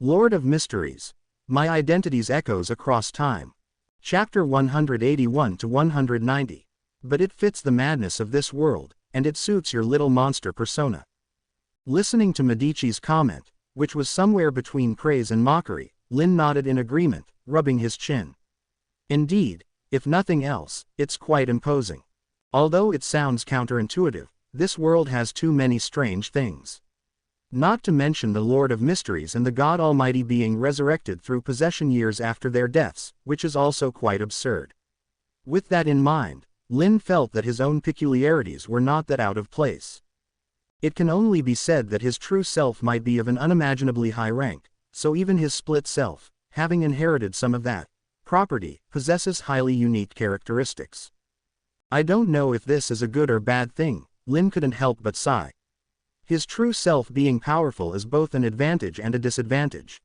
Lord of Mysteries. My Identities Echoes Across Time. Chapter 181 to 190. But it fits the madness of this world, and it suits your little monster persona. Listening to Medici's comment, which was somewhere between praise and mockery, Lynn nodded in agreement, rubbing his chin. Indeed, if nothing else, it's quite imposing. Although it sounds counterintuitive, this world has too many strange things. Not to mention the Lord of Mysteries and the God Almighty being resurrected through possession years after their deaths, which is also quite absurd. With that in mind, Lynn felt that his own peculiarities were not that out of place. It can only be said that his true self might be of an unimaginably high rank, so even his split self, having inherited some of that property, possesses highly unique characteristics. I don't know if this is a good or bad thing, Lynn couldn't help but sigh. His true self being powerful is both an advantage and a disadvantage.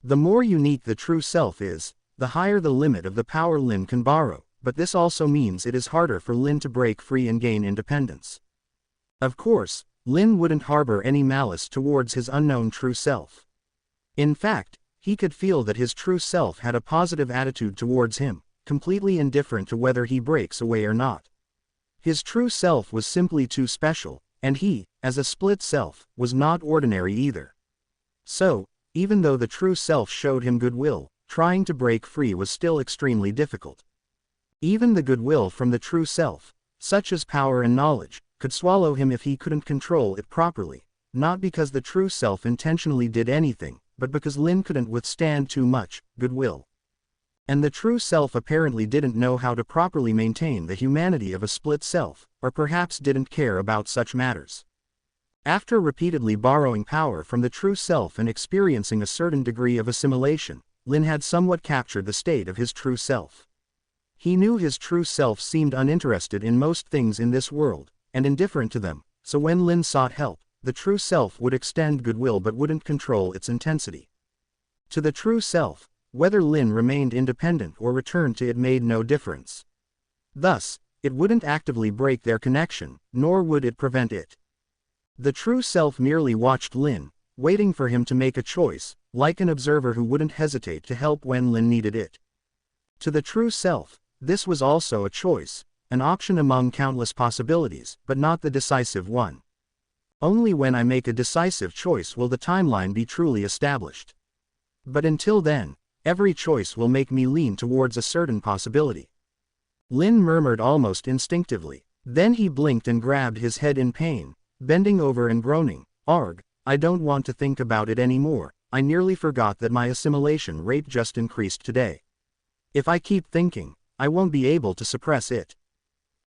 The more unique the true self is, the higher the limit of the power Lynn can borrow, but this also means it is harder for Lynn to break free and gain independence. Of course, Lynn wouldn't harbor any malice towards his unknown true self. In fact, he could feel that his true self had a positive attitude towards him, completely indifferent to whether he breaks away or not. His true self was simply too special, and he, as a split self, was not ordinary either. So, even though the true self showed him goodwill, trying to break free was still extremely difficult. Even the goodwill from the true self, such as power and knowledge, could swallow him if he couldn't control it properly, not because the true self intentionally did anything, but because Lynn couldn't withstand too much goodwill. And the true self apparently didn't know how to properly maintain the humanity of a split self, or perhaps didn't care about such matters. After repeatedly borrowing power from the true self and experiencing a certain degree of assimilation, Lynn had somewhat captured the state of his true self. He knew his true self seemed uninterested in most things in this world, and indifferent to them, so when Lynn sought help, the true self would extend goodwill but wouldn't control its intensity. To the true self, whether Lynn remained independent or returned to it made no difference. Thus, it wouldn't actively break their connection, nor would it prevent it. The true self merely watched Lynn, waiting for him to make a choice, like an observer who wouldn't hesitate to help when Lynn needed it. To the true self, this was also a choice, an option among countless possibilities, but not the decisive one. Only when I make a decisive choice will the timeline be truly established. But until then, every choice will make me lean towards a certain possibility. Lynn murmured almost instinctively, then he blinked and grabbed his head in pain, bending over and groaning, "Arg, I don't want to think about it anymore, I nearly forgot that my assimilation rate just increased today. If I keep thinking, I won't be able to suppress it."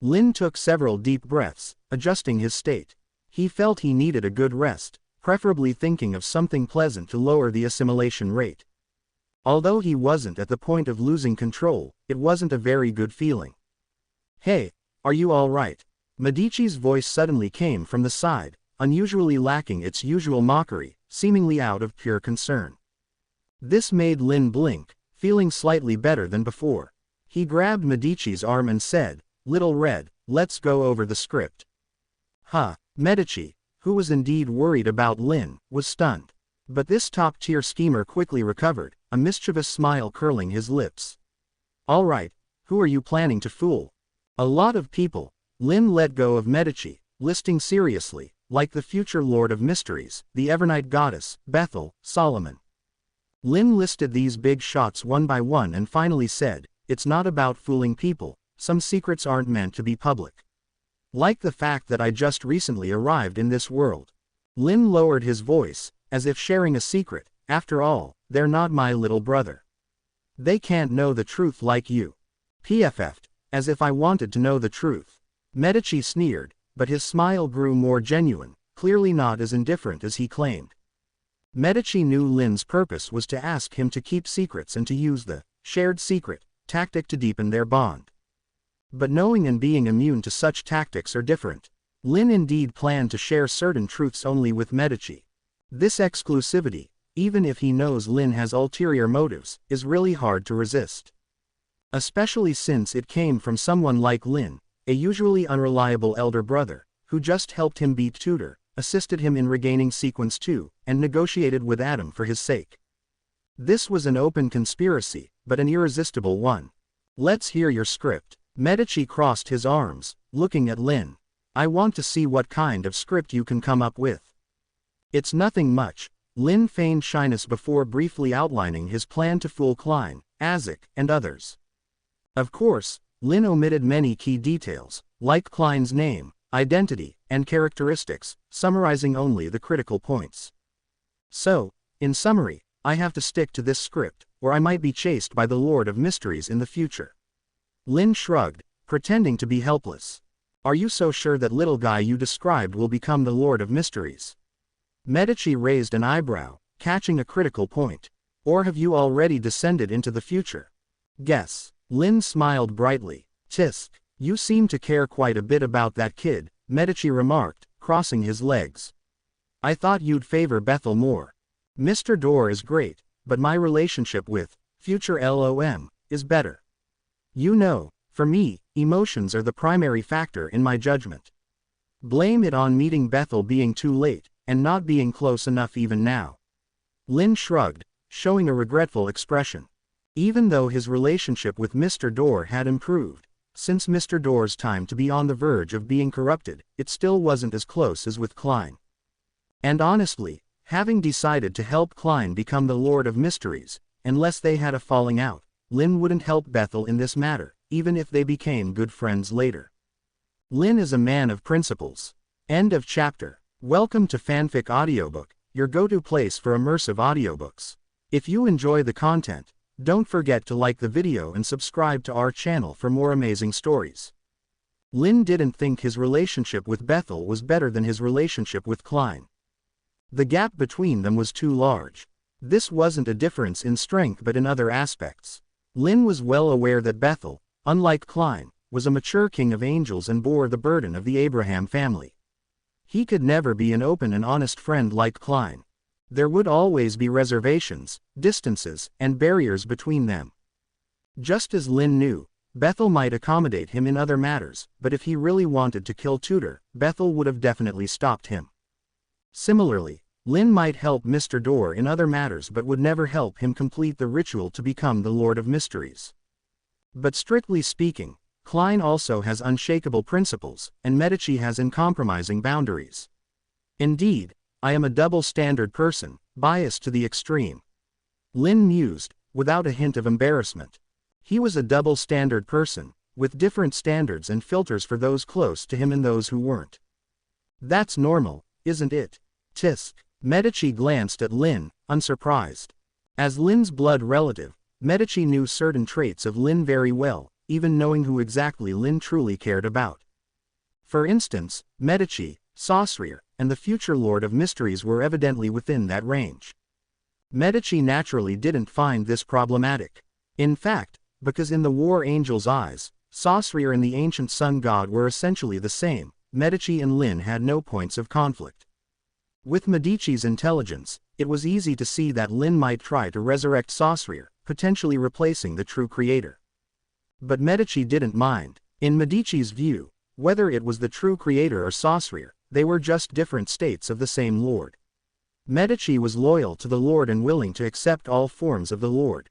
Lynn took several deep breaths, adjusting his state. He felt he needed a good rest, preferably thinking of something pleasant to lower the assimilation rate. Although he wasn't at the point of losing control, it wasn't a very good feeling. "Hey, are you all right?" Medici's voice suddenly came from the side, unusually lacking its usual mockery, seemingly out of pure concern. This made Lynn blink, feeling slightly better than before. He grabbed Medici's arm and said, "Little Red, let's go over the script." Medici, who was indeed worried about Lynn, was stunned. But this top-tier schemer quickly recovered, a mischievous smile curling his lips. "All right, who are you planning to fool?" "A lot of people." Lynn let go of Medici, listing seriously, like the future Lord of Mysteries, the Evernight Goddess, Bethel, Solomon. Lynn listed these big shots one by one and finally said, "It's not about fooling people, some secrets aren't meant to be public. Like the fact that I just recently arrived in this world." Lynn lowered his voice, as if sharing a secret. "After all, they're not my little brother. They can't know the truth like you." PFF'd, as if I wanted to know the truth. Medici sneered, but his smile grew more genuine, clearly not as indifferent as he claimed. Medici knew Lynn's purpose was to ask him to keep secrets and to use the shared secret tactic to deepen their bond. But knowing and being immune to such tactics are different. Lynn indeed planned to share certain truths only with Medici. This exclusivity, even if he knows Lynn has ulterior motives, is really hard to resist. Especially since it came from someone like Lynn, a usually unreliable elder brother, who just helped him beat Tudor, assisted him in regaining Sequence 2, and negotiated with Adam for his sake. This was an open conspiracy, but an irresistible one. Let's hear your script. Medici crossed his arms, looking at Lynn. I want to see what kind of script you can come up with. It's nothing much. Lynn feigned shyness before briefly outlining his plan to fool Klein, Isaac, and others. Of course, Lynn omitted many key details, like Klein's name, identity, and characteristics, summarizing only the critical points. So, in summary, I have to stick to this script, or I might be chased by the Lord of Mysteries in the future. Lynn shrugged, pretending to be helpless. Are you so sure that little guy you described will become the Lord of Mysteries? Medici raised an eyebrow, catching a critical point. Or have you already descended into the future? Guess. Lynn smiled brightly. Tisk, you seem to care quite a bit about that kid, Medici remarked, crossing his legs. I thought you'd favor Bethel more. Mr. Dorr is great, but my relationship with future LOM is better. You know, for me, emotions are the primary factor in my judgment. Blame it on meeting Bethel being too late, and not being close enough even now. Lynn shrugged, showing a regretful expression. Even though his relationship with Mr. Dorr had improved, since Mr. Dorr's time to be on the verge of being corrupted, it still wasn't as close as with Klein. And honestly, having decided to help Klein become the Lord of Mysteries, unless they had a falling out, Lynn wouldn't help Bethel in this matter, even if they became good friends later. Lynn is a man of principles. End of chapter. Welcome to Fanfic Audiobook, your go-to place for immersive audiobooks. If you enjoy the content, don't forget to like the video and subscribe to our channel for more amazing stories. Lynn didn't think his relationship with Bethel was better than his relationship with Klein. The gap between them was too large. This wasn't a difference in strength but in other aspects. Lynn was well aware that Bethel, unlike Klein, was a mature king of angels and bore the burden of the Abraham family. He could never be an open and honest friend like Klein. There would always be reservations, distances, and barriers between them. Just as Lynn knew, Bethel might accommodate him in other matters, but if he really wanted to kill Tudor, Bethel would have definitely stopped him. Similarly, Lynn might help Mr. Dorr in other matters but would never help him complete the ritual to become the Lord of Mysteries. But strictly speaking, Klein also has unshakable principles, and Medici has uncompromising boundaries. Indeed, I am a double-standard person, biased to the extreme. Lynn mused, without a hint of embarrassment. He was a double-standard person, with different standards and filters for those close to him and those who weren't. That's normal, isn't it? Tisk. Medici glanced at Lynn, unsurprised. As Lynn's blood relative, Medici knew certain traits of Lynn very well, even knowing who exactly Lynn truly cared about. For instance, Medici, Saussure, and the future Lord of Mysteries were evidently within that range. Medici naturally didn't find this problematic. In fact, because in the War Angel's eyes, Saussure and the ancient sun god were essentially the same, Medici and Lynn had no points of conflict. With Medici's intelligence, it was easy to see that Lynn might try to resurrect Saussure, potentially replacing the true creator. But Medici didn't mind. In Medici's view, whether it was the true creator or Saussure, they were just different states of the same Lord. Medici was loyal to the Lord and willing to accept all forms of the Lord.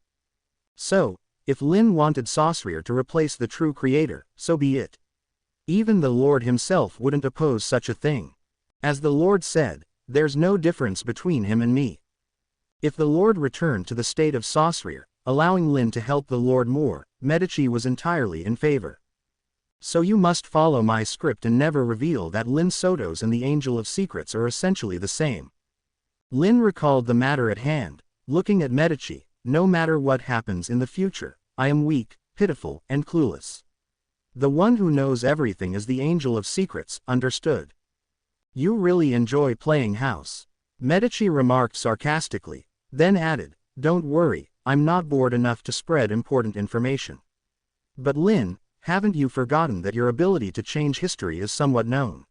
So, if Lynn wanted Saussure to replace the true creator, so be it. Even the Lord himself wouldn't oppose such a thing. As the Lord said, there's no difference between him and me. If the Lord returned to the state of Saussure, allowing Lynn to help the Lord more, Medici was entirely in favor. So you must follow my script and never reveal that Lynn Sotos and the Angel of Secrets are essentially the same. Lynn recalled the matter at hand, looking at Medici. No matter what happens in the future, I am weak, pitiful, and clueless. The one who knows everything is the Angel of Secrets, understood. You really enjoy playing house. Medici remarked sarcastically, then added, don't worry, I'm not bored enough to spread important information. But Lynn, haven't you forgotten that your ability to change history is somewhat known?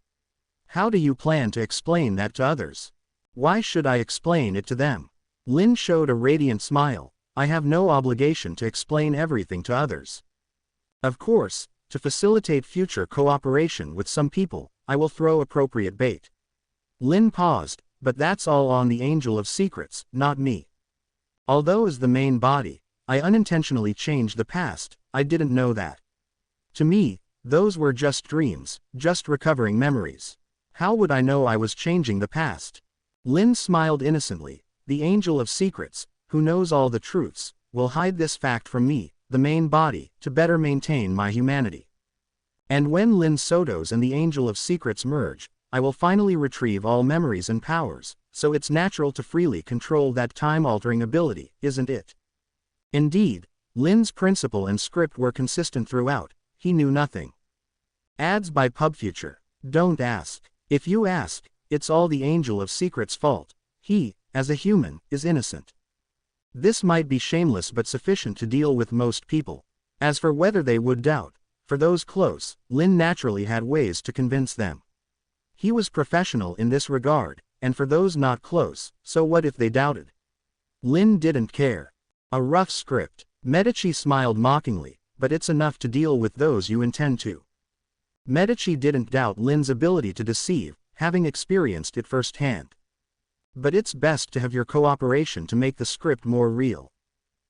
How do you plan to explain that to others? Why should I explain it to them? Lynn showed a radiant smile. I have no obligation to explain everything to others. Of course, to facilitate future cooperation with some people, I will throw appropriate bait. Lynn paused, but that's all on the Angel of Secrets, not me. Although as the main body, I unintentionally changed the past, I didn't know that. To me, those were just dreams, just recovering memories. How would I know I was changing the past? Lynn smiled innocently. The angel of secrets, who knows all the truths, will hide this fact from me, the main body, to better maintain my humanity. And when Lynn Sotos and the angel of secrets merge, I will finally retrieve all memories and powers, so it's natural to freely control that time-altering ability, isn't it? Indeed, Lynn's principle and script were consistent throughout. He knew nothing. Ads by PubFuture. Don't ask. If you ask, it's all the angel of secrets' fault. He, as a human, is innocent. This might be shameless but sufficient to deal with most people. As for whether they would doubt, for those close, Lynn naturally had ways to convince them. He was professional in this regard, and for those not close, so what if they doubted? Lynn didn't care. A rough script. Medici smiled mockingly, but it's enough to deal with those you intend to. Medici didn't doubt Lynn's ability to deceive, having experienced it firsthand. But it's best to have your cooperation to make the script more real.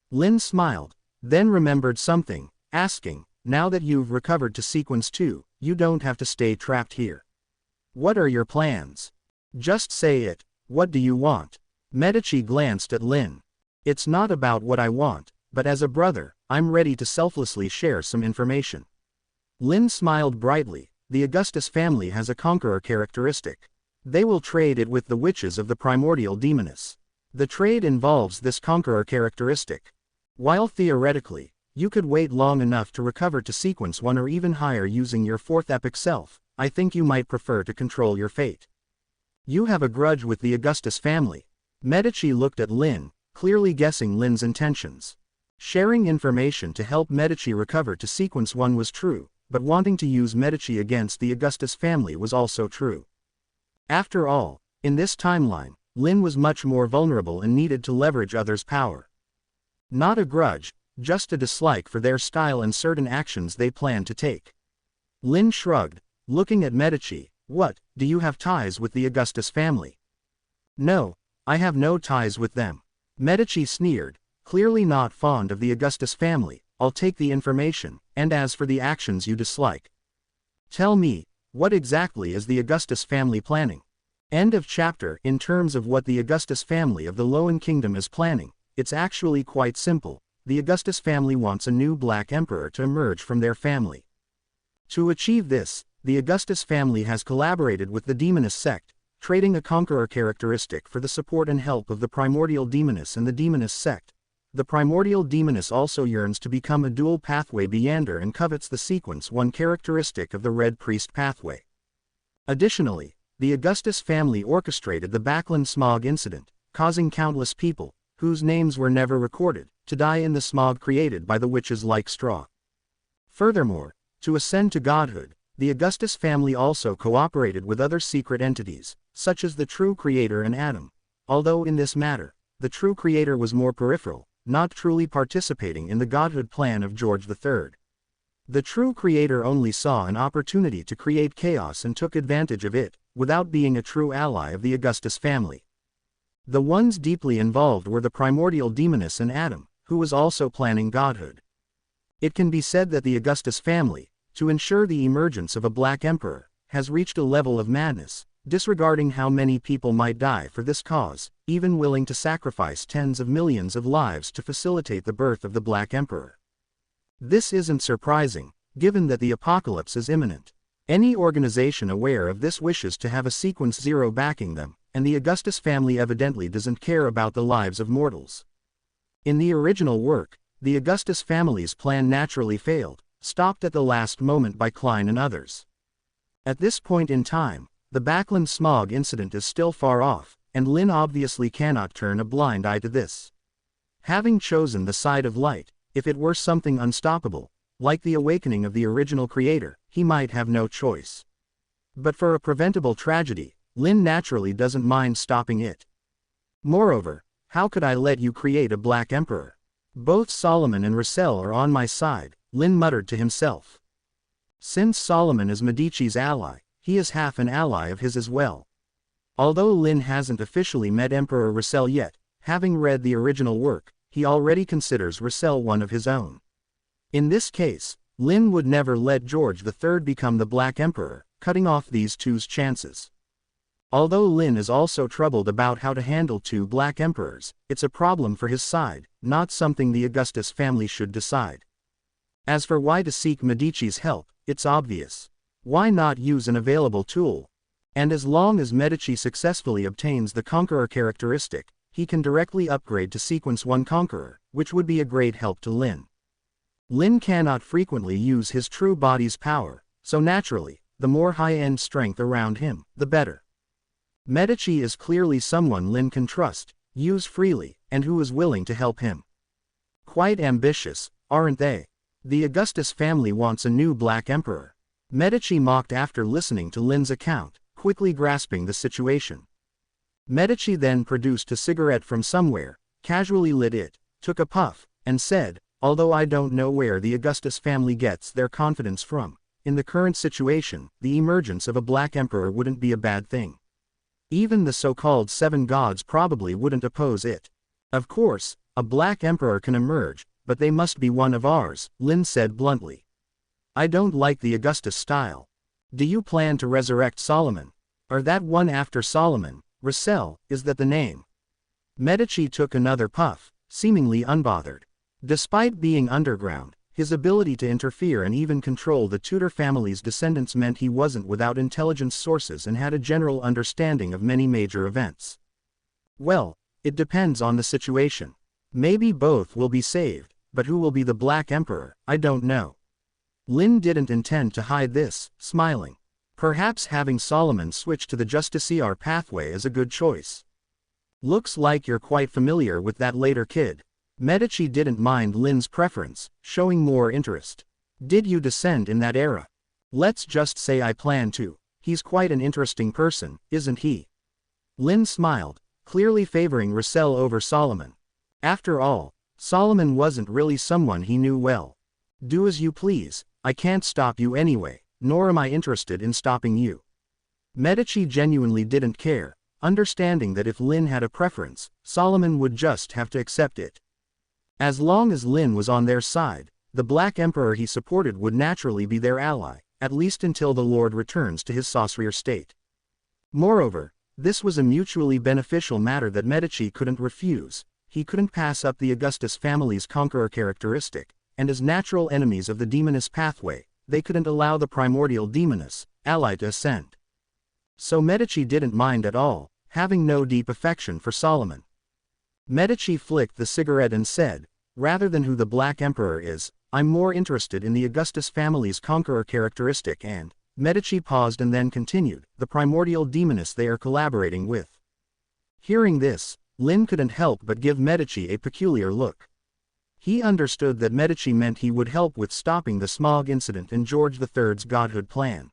Lynn smiled, then remembered something, asking, now that you've recovered to Sequence 2, you don't have to stay trapped here. What are your plans? Just say it. What do you want? Medici glanced at Lynn. It's not about what I want, but as a brother, I'm ready to selflessly share some information. Lynn smiled brightly. The Augustus family has a conqueror characteristic. They will trade it with the witches of the primordial demoness. The trade involves this conqueror characteristic. While theoretically, you could wait long enough to recover to Sequence 1 or even higher using your fourth epic self, I think you might prefer to control your fate. You have a grudge with the Augustus family. Medici looked at Lynn, clearly guessing Lynn's intentions. Sharing information to help Medici recover to Sequence 1 was true, but wanting to use Medici against the Augustus family was also true. After all, in this timeline, Lynn was much more vulnerable and needed to leverage others' power. Not a grudge, just a dislike for their style and certain actions they planned to take. Lynn shrugged, looking at Medici. What, do you have ties with the Augustus family? No, I have no ties with them. Medici sneered, clearly not fond of the Augustus family. I'll take the information, and as for the actions you dislike. Tell me, what exactly is the Augustus family planning? End of chapter. In terms of what the Augustus family of the Loan Kingdom is planning, it's actually quite simple. The Augustus family wants a new Black Emperor to emerge from their family. To achieve this, the Augustus family has collaborated with the Demoness sect, trading a conqueror characteristic for the support and help of the Primordial Demoness and the Demoness sect. The Primordial Demoness also yearns to become a dual pathway Beyander and covets the Sequence 1 characteristic of the Red Priest pathway. Additionally, the Augustus family orchestrated the Backland smog incident, causing countless people, whose names were never recorded, to die in the smog created by the witches like straw. Furthermore, to ascend to godhood, the Augustus family also cooperated with other secret entities, such as the True Creator and Adam, although in this matter, the True Creator was more peripheral, not truly participating in the godhood plan of George III. The True Creator only saw an opportunity to create chaos and took advantage of it, without being a true ally of the Augustus family. The ones deeply involved were the Primordial Demoness and Adam, who was also planning godhood. It can be said that the Augustus family, to ensure the emergence of a Black Emperor, has reached a level of madness, disregarding how many people might die for this cause, even willing to sacrifice tens of millions of lives to facilitate the birth of the Black Emperor. This isn't surprising, given that the apocalypse is imminent. Any organization aware of this wishes to have a Sequence 0 backing them, and the Augustus family evidently doesn't care about the lives of mortals. In the original work, the Augustus family's plan naturally failed, stopped at the last moment by Klein and others. At this point in time, the Backland smog incident is still far off, and Lynn obviously cannot turn a blind eye to this. Having chosen the side of light, if it were something unstoppable, like the awakening of the original creator, he might have no choice. But for a preventable tragedy, Lynn naturally doesn't mind stopping it. Moreover, how could I let you create a Black Emperor? Both Solomon and Russell are on my side, Lynn muttered to himself. Since Solomon is Medici's ally, he is half an ally of his as well. Although Lynn hasn't officially met Emperor Russell yet, having read the original work, he already considers Russell one of his own. In this case, Lynn would never let George III become the Black Emperor, cutting off these two's chances. Although Lynn is also troubled about how to handle two Black Emperors, it's a problem for his side, not something the Augustus family should decide. As for why to seek Medici's help, it's obvious. Why not use an available tool? And as long as Medici successfully obtains the Conqueror characteristic, he can directly upgrade to Sequence 1 Conqueror, which would be a great help to Lynn. Lynn cannot frequently use his true body's power, so naturally, the more high-end strength around him, the better. Medici is clearly someone Lynn can trust, use freely, and who is willing to help him. Quite ambitious, aren't they? The Augustus family wants a new Black Emperor. Medici mocked after listening to Lynn's account, quickly grasping the situation. Medici then produced a cigarette from somewhere, casually lit it, took a puff, and said, "Although I don't know where the Augustus family gets their confidence from, in the current situation, the emergence of a Black Emperor wouldn't be a bad thing. Even the so-called Seven Gods probably wouldn't oppose it. Of course, a Black Emperor can emerge, but they must be one of ours," Lynn said bluntly. "I don't like the Augustus style. Do you plan to resurrect Solomon? Or that one after Solomon, Russell, is that the name?" Medici took another puff, seemingly unbothered. Despite being underground, his ability to interfere and even control the Tudor family's descendants meant he wasn't without intelligence sources and had a general understanding of many major events. "Well, it depends on the situation. Maybe both will be saved, but who will be the Black Emperor, I don't know." Lynn didn't intend to hide this, smiling. Perhaps having Solomon switch to the Justiciar pathway is a good choice. "Looks like you're quite familiar with that later kid." Medici didn't mind Lynn's preference, showing more interest. "Did you descend in that era?" "Let's just say I plan to. He's quite an interesting person, isn't he?" Lynn smiled, clearly favoring Russell over Solomon. After all, Solomon wasn't really someone he knew well. "Do as you please, I can't stop you anyway, nor am I interested in stopping you." Medici genuinely didn't care, understanding that if Lynn had a preference, Solomon would just have to accept it. As long as Lynn was on their side, the Black Emperor he supported would naturally be their ally, at least until the Lord returns to his saucier state. Moreover, this was a mutually beneficial matter that Medici couldn't refuse. He couldn't pass up the Augustus family's Conqueror characteristic, and as natural enemies of the Demoness pathway, they couldn't allow the primordial Demoness, ally, to ascend. So Medici didn't mind at all, having no deep affection for Solomon. Medici flicked the cigarette and said, "Rather than who the Black Emperor is, I'm more interested in the Augustus family's Conqueror characteristic and," Medici paused and then continued, "the primordial Demoness they are collaborating with." Hearing this, Lynn couldn't help but give Medici a peculiar look. He understood that Medici meant he would help with stopping the smog incident and George III's Godhood plan.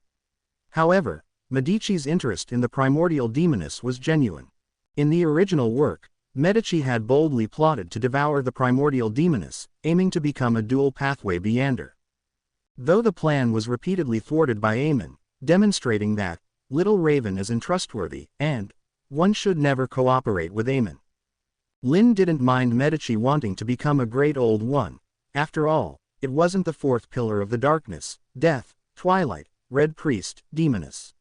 However, Medici's interest in the primordial Demoness was genuine. In the original work, Medici had boldly plotted to devour the primordial Demoness, aiming to become a dual pathway Beander. Though the plan was repeatedly thwarted by Amon, demonstrating that Little Raven is untrustworthy, and one should never cooperate with Amon. Lynn didn't mind Medici wanting to become a great old one. After all, it wasn't the fourth pillar of the darkness, death, twilight, red priest, Demoness.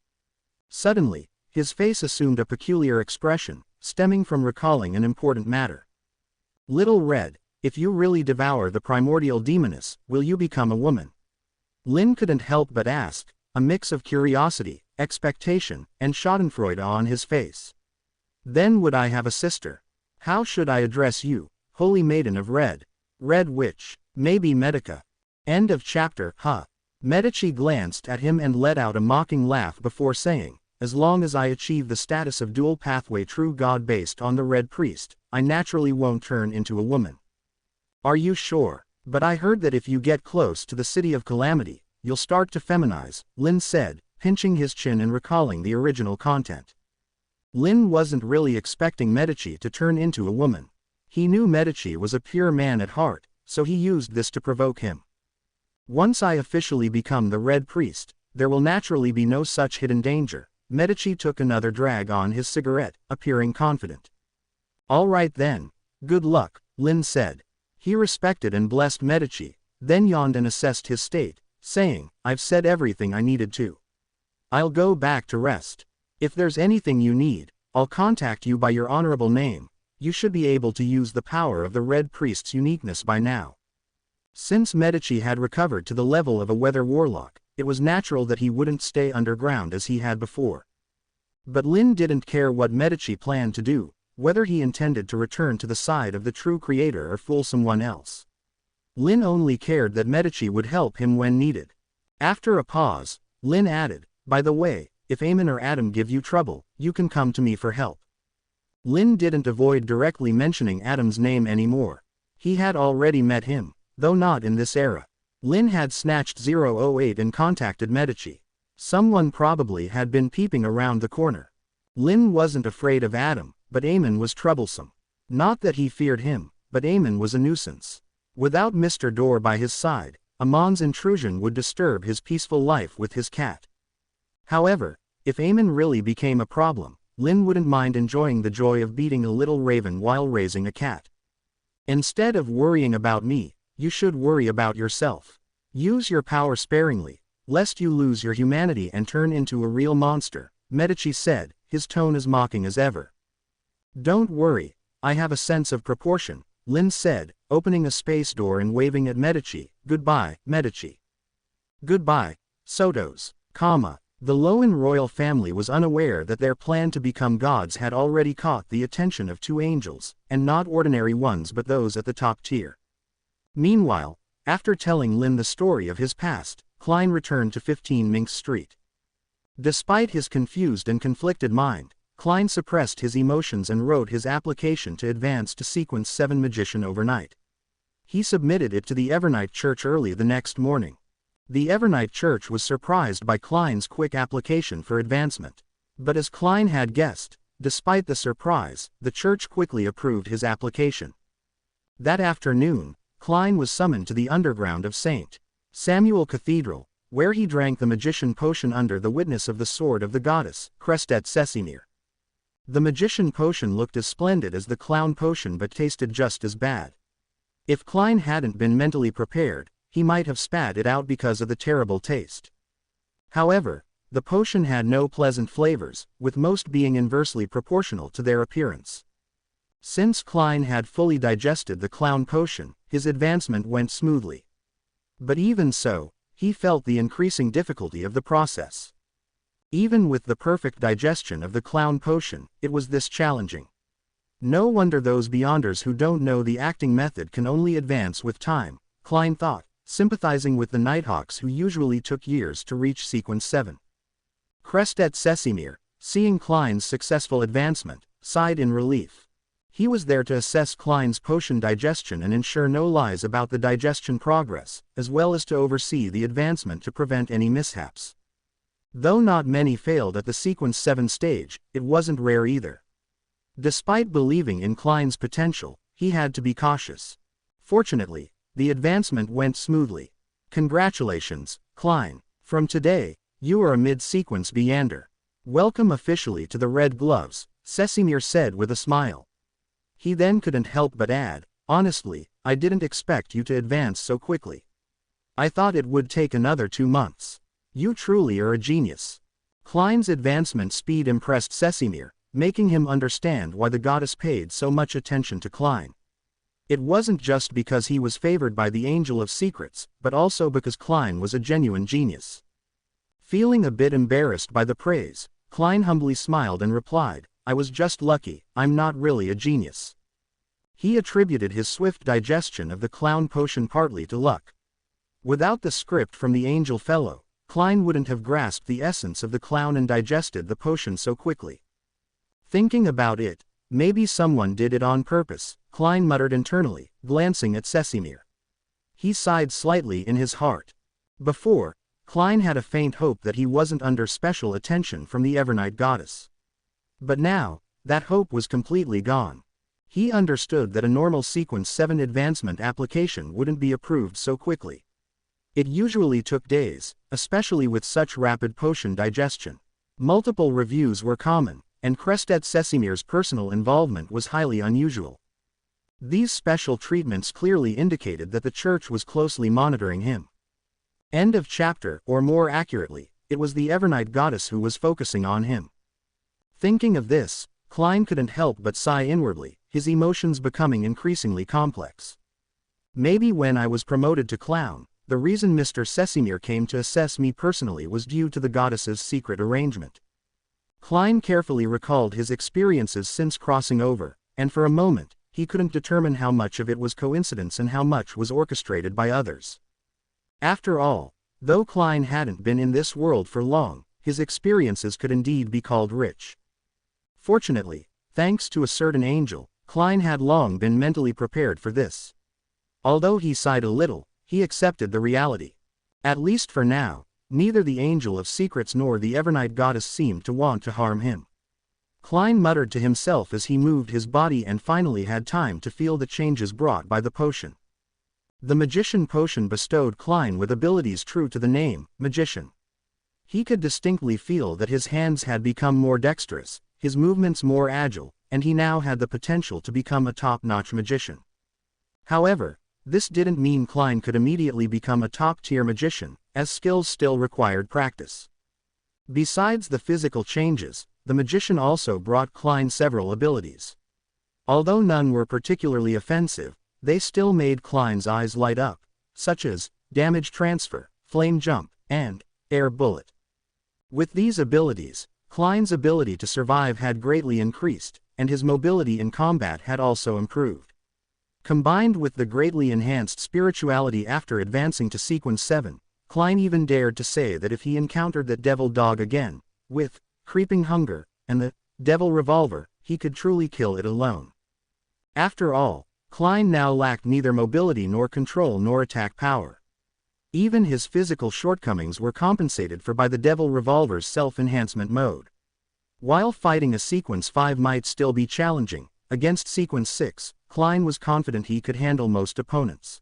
Suddenly, his face assumed a peculiar expression, stemming from recalling an important matter. "Little Red, if you really devour the primordial Demoness, will you become a woman?" Lynn couldn't help but ask, a mix of curiosity, expectation, and schadenfreude on his face. "Then would I have a sister? How should I address you, Holy Maiden of Red? Red Witch, maybe Medica." End of chapter. Medici glanced at him and let out a mocking laugh before saying, "As long as I achieve the status of dual pathway true god based on the Red Priest, I naturally won't turn into a woman." "Are you sure? But I heard that if you get close to the City of Calamity, you'll start to feminize," Lynn said, pinching his chin and recalling the original content. Lynn wasn't really expecting Medici to turn into a woman. He knew Medici was a pure man at heart, so he used this to provoke him. "Once I officially become the Red Priest, there will naturally be no such hidden danger." Medici took another drag on his cigarette, appearing confident. All right then. Good luck, Lynn said. He respected and blessed Medici, then yawned and assessed his state, saying, I've said everything I needed to. I'll go back to rest. If there's anything you need, I'll contact you by your honorable name. You should be able to use the power of the Red Priest's uniqueness by now. Since Medici had recovered to the level of a weather warlock, it was natural that he wouldn't stay underground as he had before. But Lynn didn't care what Medici planned to do, whether he intended to return to the side of the true creator or fool someone else. Lynn only cared that Medici would help him when needed. After a pause, Lynn added, by the way, if Amon or Adam give you trouble, you can come to me for help. Lynn didn't avoid directly mentioning Adam's name anymore. He had already met him, though not in this era. Lynn had snatched 008 and contacted Medici. Someone probably had been peeping around the corner. Lynn wasn't afraid of Adam, but Amon was troublesome. Not that he feared him, but Amon was a nuisance. Without Mr. Door by his side, Amon's intrusion would disturb his peaceful life with his cat. However, if Amon really became a problem, Lynn wouldn't mind enjoying the joy of beating a little raven while raising a cat. Instead of worrying about me, you should worry about yourself. Use your power sparingly, lest you lose your humanity and turn into a real monster, Medici said, his tone as mocking as ever. Don't worry, I have a sense of proportion, Lynn said, opening a space door and waving at Medici. Goodbye, Medici. Goodbye, Sotos, The Lowen royal family was unaware that their plan to become gods had already caught the attention of two angels, and not ordinary ones but those at the top tier. Meanwhile, after telling Lynn the story of his past, Klein returned to 15 Minx Street. Despite his confused and conflicted mind, Klein suppressed his emotions and wrote his application to advance to Sequence 7 Magician overnight. He submitted it to the Evernight Church early the next morning. The Evernight Church was surprised by Klein's quick application for advancement. But as Klein had guessed, despite the surprise, the church quickly approved his application. That afternoon, Klein was summoned to the underground of St. Samuel Cathedral, where he drank the magician potion under the witness of the sword of the goddess, Crestet Sesimir. The magician potion looked as splendid as the clown potion but tasted just as bad. If Klein hadn't been mentally prepared, he might have spat it out because of the terrible taste. However, the potion had no pleasant flavors, with most being inversely proportional to their appearance. Since Klein had fully digested the clown potion, his advancement went smoothly. But even so, he felt the increasing difficulty of the process. Even with the perfect digestion of the clown potion, it was this challenging. No wonder those Beyonders who don't know the acting method can only advance with time, Klein thought, sympathizing with the Nighthawks who usually took years to reach Sequence 7. Crestet Sesimir, seeing Klein's successful advancement, sighed in relief. He was there to assess Klein's potion digestion and ensure no lies about the digestion progress, as well as to oversee the advancement to prevent any mishaps. Though not many failed at the Sequence 7 stage, it wasn't rare either. Despite believing in Klein's potential, he had to be cautious. Fortunately, the advancement went smoothly. Congratulations, Klein. From today, you are a mid-sequence Beyander. Welcome officially to the Red Gloves, Sesimir said with a smile. He then couldn't help but add, honestly, I didn't expect you to advance so quickly. I thought it would take another 2 months. You truly are a genius. Klein's advancement speed impressed Sesimir, making him understand why the goddess paid so much attention to Klein. It wasn't just because he was favored by the Angel of Secrets, but also because Klein was a genuine genius. Feeling a bit embarrassed by the praise, Klein humbly smiled and replied, I was just lucky, I'm not really a genius. He attributed his swift digestion of the clown potion partly to luck. Without the script from the Angel Fellow, Klein wouldn't have grasped the essence of the clown and digested the potion so quickly. Thinking about it, maybe someone did it on purpose, Klein muttered internally, glancing at Sesimir. He sighed slightly in his heart. Before, Klein had a faint hope that he wasn't under special attention from the Evernight goddess. But now, that hope was completely gone. He understood that a normal Sequence 7 advancement application wouldn't be approved so quickly. It usually took days, especially with such rapid potion digestion. Multiple reviews were common, and Crestet Sesimir's personal involvement was highly unusual. These special treatments clearly indicated that the church was closely monitoring him. End of chapter, or more accurately, it was the Evernight goddess who was focusing on him. Thinking of this, Klein couldn't help but sigh inwardly, his emotions becoming increasingly complex. Maybe when I was promoted to clown, the reason Mr. Sesimir came to assess me personally was due to the goddess's secret arrangement. Klein carefully recalled his experiences since crossing over, and for a moment, he couldn't determine how much of it was coincidence and how much was orchestrated by others. After all, though Klein hadn't been in this world for long, his experiences could indeed be called rich. Fortunately, thanks to a certain angel, Klein had long been mentally prepared for this. Although he sighed a little, he accepted the reality. At least for now, neither the Angel of Secrets nor the Evernight goddess seemed to want to harm him. Klein muttered to himself as he moved his body and finally had time to feel the changes brought by the potion. The Magician Potion bestowed Klein with abilities true to the name, Magician. He could distinctly feel that his hands had become more dexterous, his movements more agile, and he now had the potential to become a top-notch magician. However, this didn't mean Klein could immediately become a top-tier magician, as skills still required practice. Besides the physical changes, the magician also brought Klein several abilities. Although none were particularly offensive, they still made Klein's eyes light up, such as damage transfer, flame jump, and air bullet. With these abilities, Klein's ability to survive had greatly increased, and his mobility in combat had also improved. Combined with the greatly enhanced spirituality after advancing to Sequence 7, Klein even dared to say that if he encountered that devil dog again, with creeping hunger, and the devil revolver, he could truly kill it alone. After all, Klein now lacked neither mobility nor control nor attack power. Even his physical shortcomings were compensated for by the devil revolver's self-enhancement mode. While fighting a Sequence 5 might still be challenging, against Sequence 6, Klein was confident he could handle most opponents.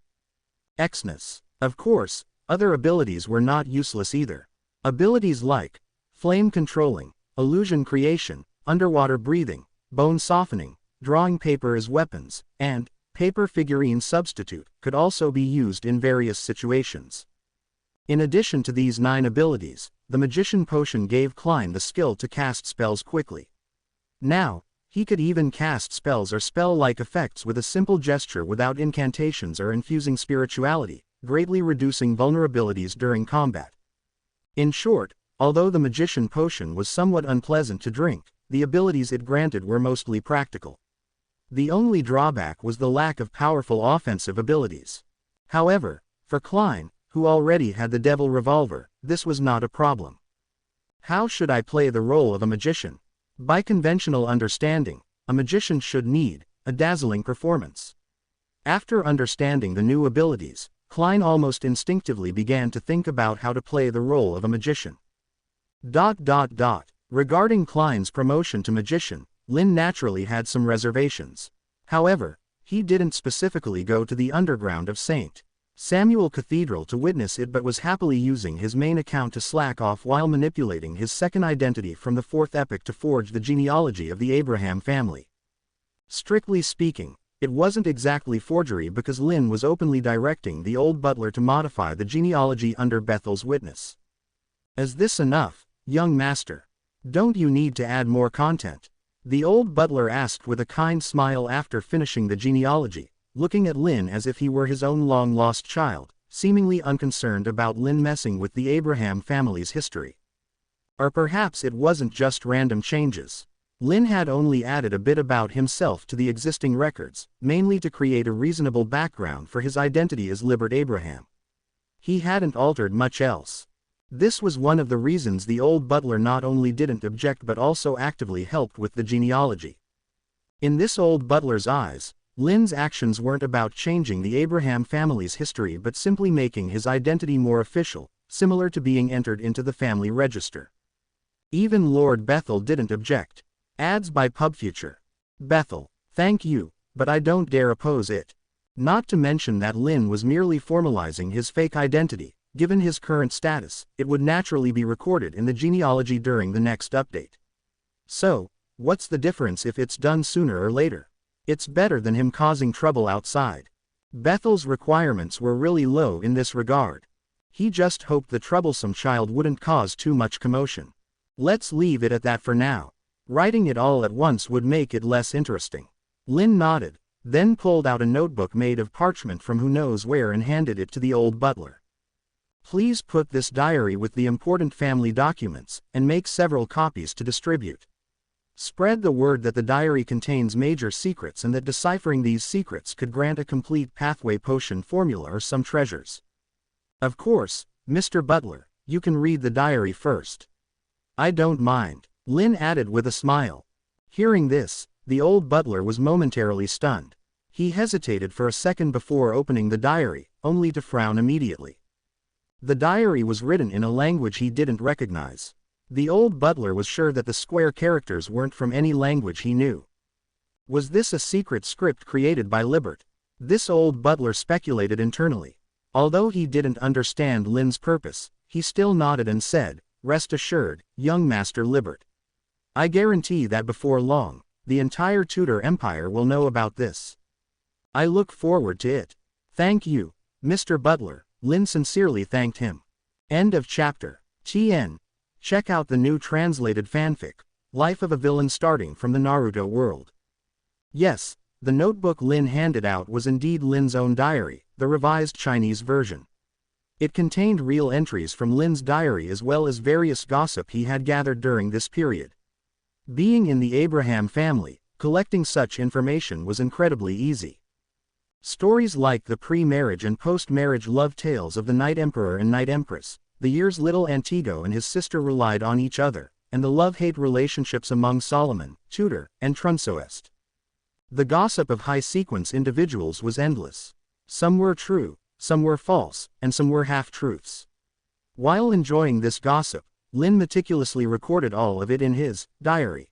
Xness. Of course, other abilities were not useless either. Abilities like flame controlling, illusion creation, underwater breathing, bone softening, drawing paper as weapons, and paper figurine substitute could also be used in various situations. In addition to these 9 abilities, the Magician Potion gave Klein the skill to cast spells quickly. Now, he could even cast spells or spell-like effects with a simple gesture without incantations or infusing spirituality, greatly reducing vulnerabilities during combat. In short, although the Magician Potion was somewhat unpleasant to drink, the abilities it granted were mostly practical. The only drawback was the lack of powerful offensive abilities. However, for Klein, who already had the devil revolver, this was not a problem. How should I play the role of a magician? By conventional understanding, a magician should need a dazzling performance. After understanding the new abilities, Klein almost instinctively began to think about how to play the role of a magician. Regarding Klein's promotion to magician, Lynn naturally had some reservations. However, he didn't specifically go to the underground of St. Samuel Cathedral to witness it but was happily using his main account to slack off while manipulating his second identity from the 4th epoch to forge the genealogy of the Abraham family. Strictly speaking, it wasn't exactly forgery because Lynn was openly directing the old butler to modify the genealogy under Bethel's witness. Is this enough, young master? Don't you need to add more content? The old butler asked with a kind smile after finishing the genealogy, looking at Lynn as if he were his own long-lost child, seemingly unconcerned about Lynn messing with the Abraham family's history. Or perhaps it wasn't just random changes. Lynn had only added a bit about himself to the existing records, mainly to create a reasonable background for his identity as Libert Abraham. He hadn't altered much else. This was one of the reasons the old butler not only didn't object but also actively helped with the genealogy. In this old butler's eyes, Lynn's actions weren't about changing the Abraham family's history but simply making his identity more official, similar to being entered into the family register. Even Lord Bethel didn't object. Ads by PubFuture. Bethel, thank you, but I don't dare oppose it. Not to mention that Lynn was merely formalizing his fake identity. Given his current status, it would naturally be recorded in the genealogy during the next update. So, What's the difference if it's done sooner or later? It's better than him causing trouble outside. Bethel's requirements were really low in this regard. He just hoped the troublesome child wouldn't cause too much commotion. Let's leave it at that for now. Writing it all at once would make it less interesting. Lynn nodded, then pulled out a notebook made of parchment from who knows where and handed it to the old butler. Please put this diary with the important family documents, and make several copies to distribute. Spread the word that the diary contains major secrets and that deciphering these secrets could grant a complete pathway potion formula or some treasures. Of course, Mr. Butler, you can read the diary first. I don't mind, Lynn added with a smile. Hearing this, the old butler was momentarily stunned. He hesitated for a second before opening the diary, only to frown immediately. The diary was written in a language he didn't recognize. The old butler was sure that the square characters weren't from any language he knew. Was this a secret script created by Libert? This old butler speculated internally. Although he didn't understand Lynn's purpose, he still nodded and said, "Rest assured, young Master Libert. I guarantee that before long, the entire Tudor Empire will know about this. I look forward to it." "Thank you, Mr. Butler," Lynn sincerely thanked him. End of chapter. TN. Check out the new translated fanfic, Life of a Villain starting from the Naruto world. Yes, the notebook Lynn handed out was indeed Lynn's own diary, the revised Chinese version. It contained real entries from Lynn's diary as well as various gossip he had gathered during this period. Being in the Abraham family, collecting such information was incredibly easy. Stories like the pre-marriage and post-marriage love tales of the Night Emperor and Night Empress, the year's little Antigo and his sister relied on each other, and the love-hate relationships among Solomon, Tudor, and Trunsoest. The gossip of high-sequence individuals was endless. Some were true, some were false, and some were half-truths. While enjoying this gossip, Lynn meticulously recorded all of it in his diary.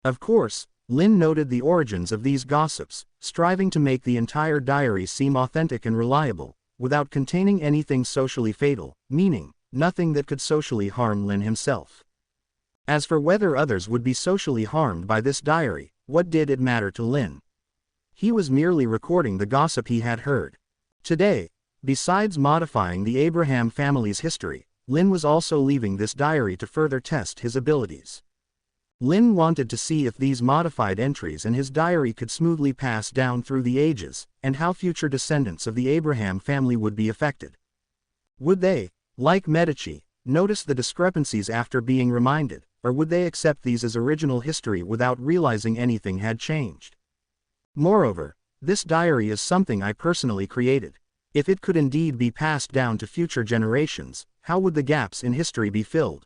Of course, Lynn noted the origins of these gossips, striving to make the entire diary seem authentic and reliable, without containing anything socially fatal, meaning, nothing that could socially harm Lynn himself. As for whether others would be socially harmed by this diary, what did it matter to Lynn? He was merely recording the gossip he had heard. Today, besides modifying the Abraham family's history, Lynn was also leaving this diary to further test his abilities. Lynn wanted to see if these modified entries in his diary could smoothly pass down through the ages, and how future descendants of the Abraham family would be affected. Would they, like Medici, notice the discrepancies after being reminded, or would they accept these as original history without realizing anything had changed? Moreover, this diary is something I personally created. If it could indeed be passed down to future generations, how would the gaps in history be filled?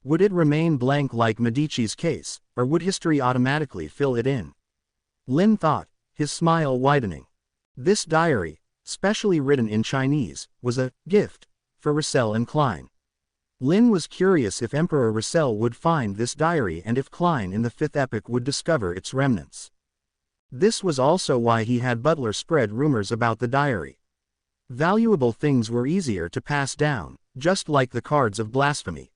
Would it remain blank like Medici's case, or would history automatically fill it in? Lynn thought, his smile widening. This diary, specially written in Chinese, was a gift for Russell and Klein. Lynn was curious if Emperor Russell would find this diary and if Klein in the fifth epoch would discover its remnants. This was also why he had Butler spread rumors about the diary. Valuable things were easier to pass down, just like the cards of blasphemy.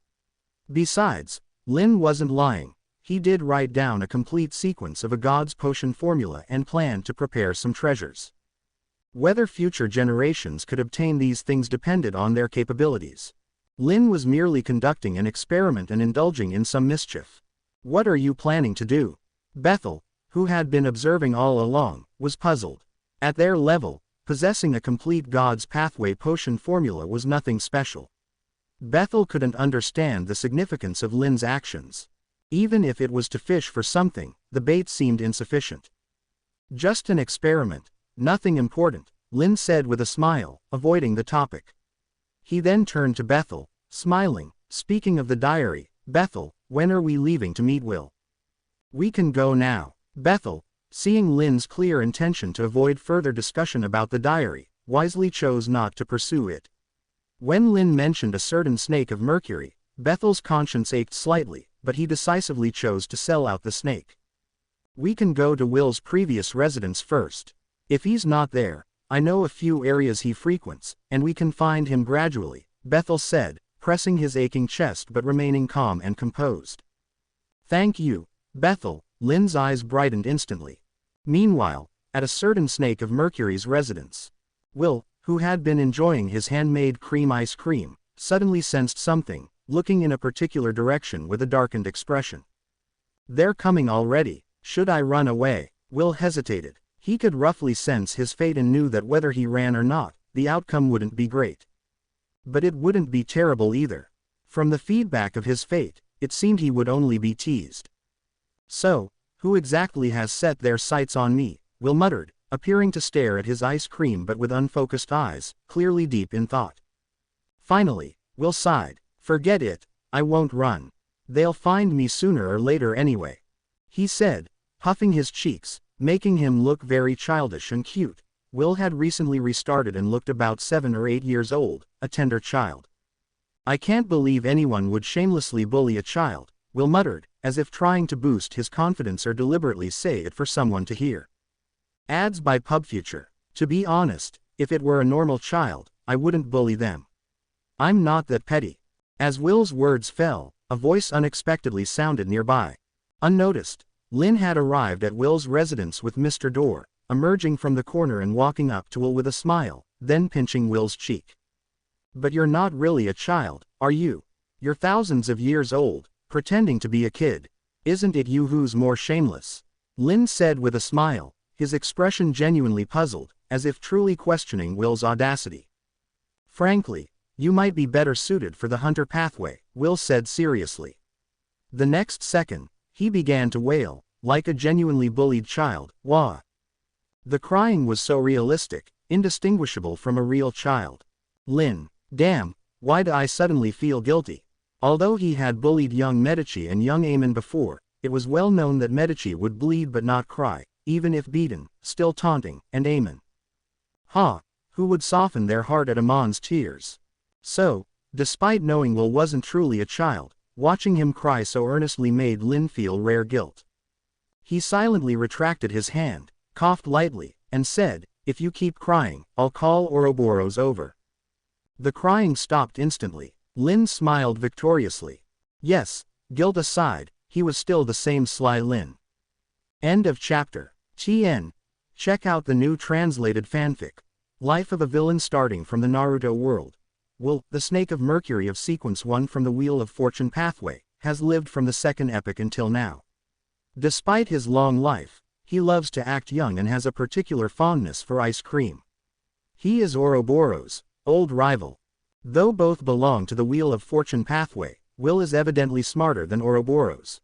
Besides, Lynn wasn't lying. He did write down a complete sequence of a god's potion formula and planned to prepare some treasures. Whether future generations could obtain these things depended on their capabilities. Lynn was merely conducting an experiment and indulging in some mischief. "What are you planning to do?" Bethel, who had been observing all along, was puzzled. At their level, possessing a complete god's pathway potion formula was nothing special. Bethel couldn't understand the significance of Lynn's actions. Even if it was to fish for something, the bait seemed insufficient. "Just an experiment, nothing important," Lynn said with a smile, avoiding the topic. He then turned to Bethel, smiling. "Speaking of the diary, Bethel, when are we leaving to meet Will?" "We can go now." Bethel, seeing Lynn's clear intention to avoid further discussion about the diary, wisely chose not to pursue it. When Lynn mentioned a certain snake of Mercury, Bethel's conscience ached slightly, but he decisively chose to sell out the snake. "We can go to Will's previous residence first. If he's not there, I know a few areas he frequents, and we can find him gradually," Bethel said, pressing his aching chest but remaining calm and composed. "Thank you, Bethel, Lynn's eyes brightened instantly. Meanwhile, at a certain Snake of Mercury's residence, Will, who had been enjoying his handmade cream ice cream, suddenly sensed something, looking in a particular direction with a darkened expression. They're coming already. Should I run away? Will hesitated. He could roughly sense his fate and knew that whether he ran or not, the outcome wouldn't be great. But it wouldn't be terrible either. From the feedback of his fate, it seemed he would only be teased. So, who exactly has set their sights on me? Will muttered, appearing to stare at his ice cream but with unfocused eyes, clearly deep in thought. Finally, Will sighed. Forget it, I won't run. They'll find me sooner or later anyway, he said, puffing his cheeks, making him look very childish and cute. Will had recently restarted and looked about 7 or 8 years old, a tender child. I can't believe anyone would shamelessly bully a child, Will muttered, as if trying to boost his confidence or deliberately say it for someone to hear. Ads by PubFuture. To be honest, if it were a normal child, I wouldn't bully them. I'm not that petty. As Will's words fell, a voice unexpectedly sounded nearby. Unnoticed, Lynn had arrived at Will's residence with Mr. Dorr, emerging from the corner and walking up to Will with a smile, then pinching Will's cheek. But you're not really a child, are you? You're thousands of years old, pretending to be a kid. Isn't it you who's more shameless? Lynn said with a smile, his expression genuinely puzzled, as if truly questioning Will's audacity. Frankly, you might be better suited for the hunter pathway, Will said seriously. The next second, he began to wail, like a genuinely bullied child. Wah! The crying was so realistic, indistinguishable from a real child. Lynn, damn, why do I suddenly feel guilty? Although he had bullied young Medici and young Amon before, it was well known that Medici would bleed but not cry, even if beaten, still taunting, and Amon. Who would soften their heart at Amon's tears? So, despite knowing Will wasn't truly a child, watching him cry so earnestly made Lynn feel rare guilt. He silently retracted his hand, coughed lightly, and said, if you keep crying, I'll call Ouroboros over. The crying stopped instantly. Lynn smiled victoriously. Yes, guilt aside, he was still the same sly Lynn. End of chapter. TN. Check out the new translated fanfic, Life of a Villain starting from the Naruto world. Will, the Snake of Mercury of Sequence 1 from the Wheel of Fortune pathway, has lived from the second epic until now. Despite his long life, he loves to act young and has a particular fondness for ice cream. He is Ouroboros' old rival. Though both belong to the Wheel of Fortune pathway, Will is evidently smarter than Ouroboros.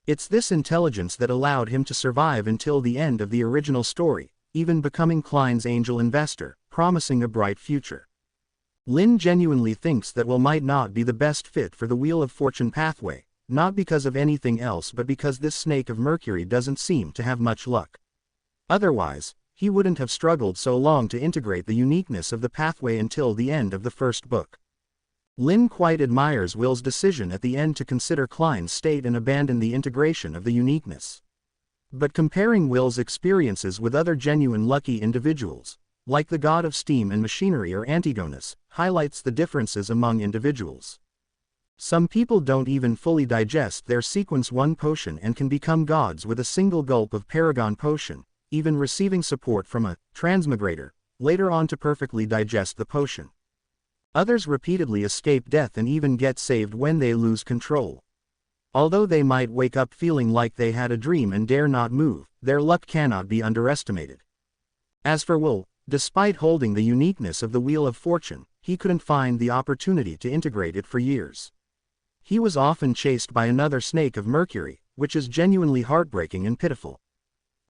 It's this intelligence that allowed him to survive until the end of the original story, even becoming Klein's angel investor, promising a bright future. Lynn genuinely thinks that Will might not be the best fit for the Wheel of Fortune pathway, not because of anything else but because this Snake of Mercury doesn't seem to have much luck. Otherwise, he wouldn't have struggled so long to integrate the uniqueness of the pathway until the end of the first book. Lynn quite admires Will's decision at the end to consider Klein's state and abandon the integration of the uniqueness. But comparing Will's experiences with other genuine lucky individuals, like the god of steam and machinery or Antigonus, highlights the differences among individuals. Some people don't even fully digest their Sequence 1 potion and can become gods with a single gulp of Paragon potion, even receiving support from a transmigrator, later on to perfectly digest the potion. Others repeatedly escape death and even get saved when they lose control. Although they might wake up feeling like they had a dream and dare not move, their luck cannot be underestimated. As for Will, despite holding the uniqueness of the Wheel of Fortune, he couldn't find the opportunity to integrate it for years. He was often chased by another Snake of Mercury, which is genuinely heartbreaking and pitiful.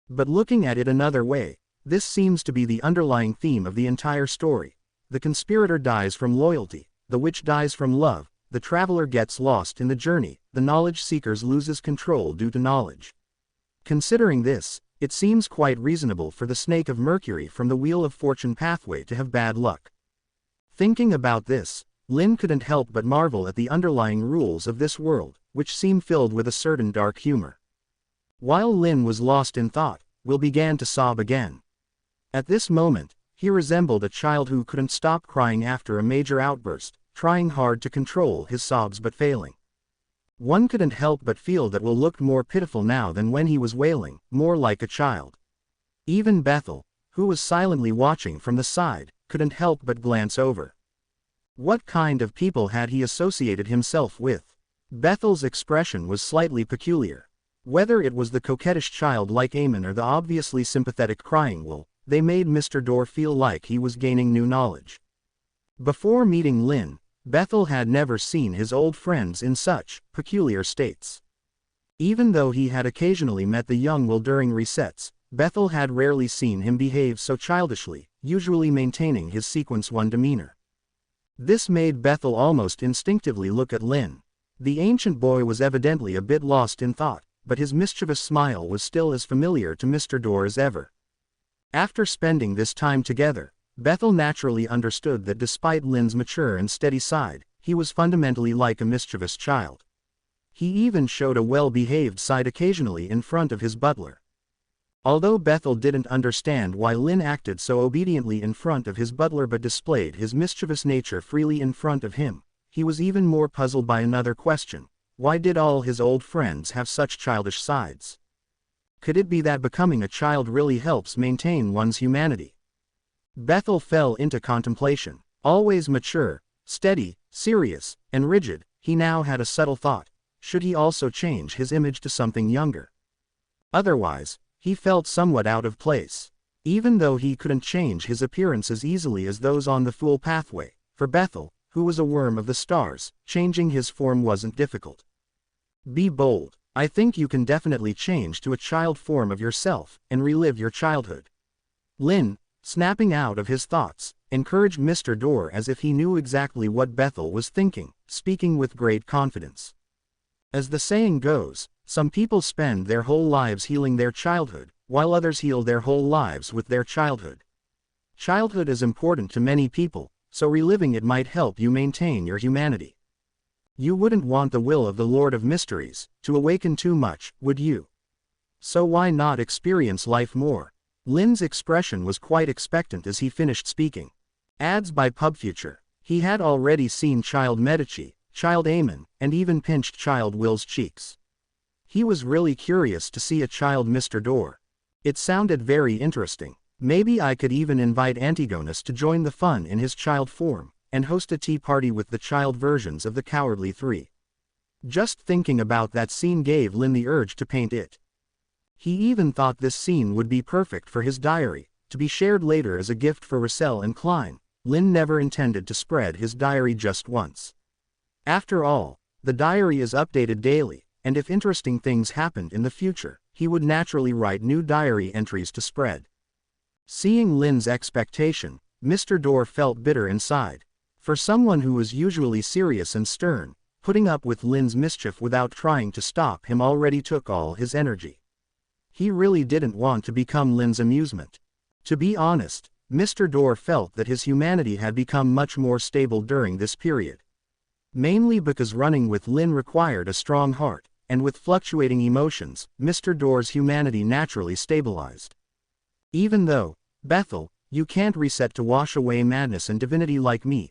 But looking at it another way, this seems to be the underlying theme of the entire story. The conspirator dies from loyalty, the witch dies from love, the traveler gets lost in the journey, the knowledge seeker loses control due to knowledge. Considering this, it seems quite reasonable for the Snake of Mercury from the Wheel of Fortune pathway to have bad luck. Thinking about this, Lynn couldn't help but marvel at the underlying rules of this world, which seem filled with a certain dark humor. While Lynn was lost in thought, Will began to sob again. At this moment, he resembled a child who couldn't stop crying after a major outburst, trying hard to control his sobs but failing. One couldn't help but feel that Will looked more pitiful now than when he was wailing, more like a child. Even Bethel, who was silently watching from the side, couldn't help but glance over. What kind of people had he associated himself with? Bethel's expression was slightly peculiar. Whether it was the coquettish child like Amon or the obviously sympathetic crying Will, they made Mr. Dorr feel like he was gaining new knowledge. Before meeting Lynn, Bethel had never seen his old friends in such peculiar states. Even though he had occasionally met the young Will during resets, Bethel had rarely seen him behave so childishly, usually maintaining his Sequence 1 demeanor. This made Bethel almost instinctively look at Lynn. The ancient boy was evidently a bit lost in thought, but his mischievous smile was still as familiar to Mr. Dorr as ever. After spending this time together, Bethel naturally understood that despite Lynn's mature and steady side, he was fundamentally like a mischievous child. He even showed a well-behaved side occasionally in front of his butler. Although Bethel didn't understand why Lynn acted so obediently in front of his butler but displayed his mischievous nature freely in front of him, he was even more puzzled by another question: why did all his old friends have such childish sides? Could it be that becoming a child really helps maintain one's humanity? Bethel fell into contemplation. Always mature, steady, serious, and rigid, he now had a subtle thought: should he also change his image to something younger? Otherwise, he felt somewhat out of place. Even though he couldn't change his appearance as easily as those on the Fool pathway, for Bethel, who was a worm of the stars, changing his form wasn't difficult. Be bold. I think you can definitely change to a child form of yourself, and relive your childhood. Lynn, snapping out of his thoughts, encouraged Mr. Dorr as if he knew exactly what Bethel was thinking, speaking with great confidence. As the saying goes, some people spend their whole lives healing their childhood, while others heal their whole lives with their childhood. Childhood is important to many people, so reliving it might help you maintain your humanity. You wouldn't want the will of the Lordofthemysteries to awaken too much, would you? So why not experience life more? Lynn's expression was quite expectant as he finished speaking. Ads by PubFuture. He had already seen Child Medici, Child Amon, and even pinched Child Will's cheeks. He was really curious to see a child Mr. Dorr. It sounded very interesting. Maybe I could even invite Antigonus to join the fun in his child form, and host a tea party with the child versions of the Cowardly Three. Just thinking about that scene gave Lynn the urge to paint it. He even thought this scene would be perfect for his diary, to be shared later as a gift for Russell and Klein. Lynn never intended to spread his diary just once. After all, the diary is updated daily, and if interesting things happened in the future, he would naturally write new diary entries to spread. Seeing Lynn's expectation, Mr. Dorr felt bitter inside. For someone who was usually serious and stern, putting up with Lynn's mischief without trying to stop him already took all his energy. He really didn't want to become Lynn's amusement. To be honest, Mr. Dorr felt that his humanity had become much more stable during this period. Mainly because running with Lynn required a strong heart, and with fluctuating emotions, Mr. Dorr's humanity naturally stabilized. Even though, Bethel, you can't reset to wash away madness and divinity like me,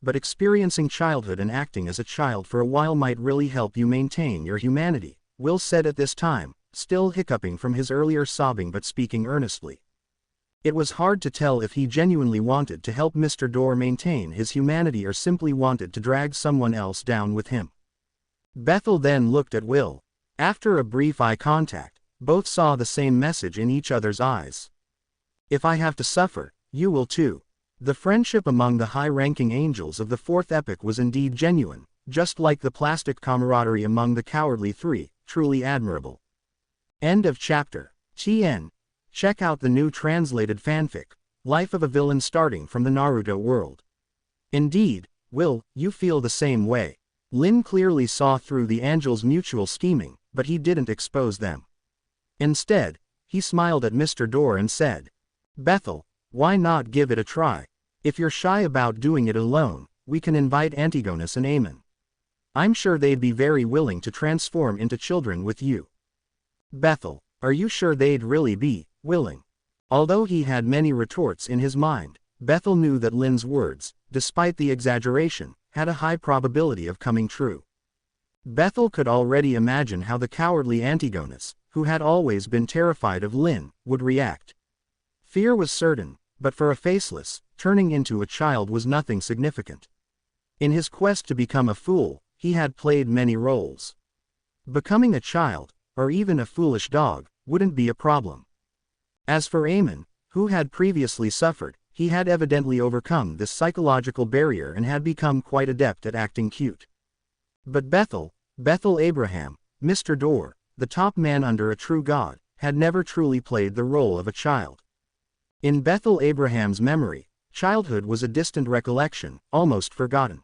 but experiencing childhood and acting as a child for a while might really help you maintain your humanity, Will said at this time, still hiccuping from his earlier sobbing but speaking earnestly. It was hard to tell if he genuinely wanted to help Mr. Dorr maintain his humanity or simply wanted to drag someone else down with him. Bethel then looked at Will. After a brief eye contact, both saw the same message in each other's eyes. If I have to suffer, you will too. The friendship among the high-ranking angels of the fourth epoch was indeed genuine, just like the plastic camaraderie among the Cowardly Three, truly admirable. End of chapter. TN. Check out the new translated fanfic, Life of a Villain starting from the Naruto world. Indeed, Will, you feel the same way. Lynn clearly saw through the angels' mutual scheming, but he didn't expose them. Instead, he smiled at Mr. Dorr and said, Bethel, why not give it a try? If you're shy about doing it alone, we can invite Antigonus and Amon. I'm sure they'd be very willing to transform into children with you. Bethel, are you sure they'd really be willing? Although he had many retorts in his mind, Bethel knew that Lynn's words, despite the exaggeration, had a high probability of coming true. Bethel could already imagine how the cowardly Antigonus, who had always been terrified of Lynn, would react. Fear was certain, but for a faceless, turning into a child was nothing significant. In his quest to become a fool, he had played many roles. Becoming a child, or even a foolish dog, wouldn't be a problem. As for Amon, who had previously suffered, he had evidently overcome this psychological barrier and had become quite adept at acting cute. But Bethel Abraham, Mr. Door, the top man under a true god, had never truly played the role of a child. In Bethel Abraham's memory, childhood was a distant recollection, almost forgotten.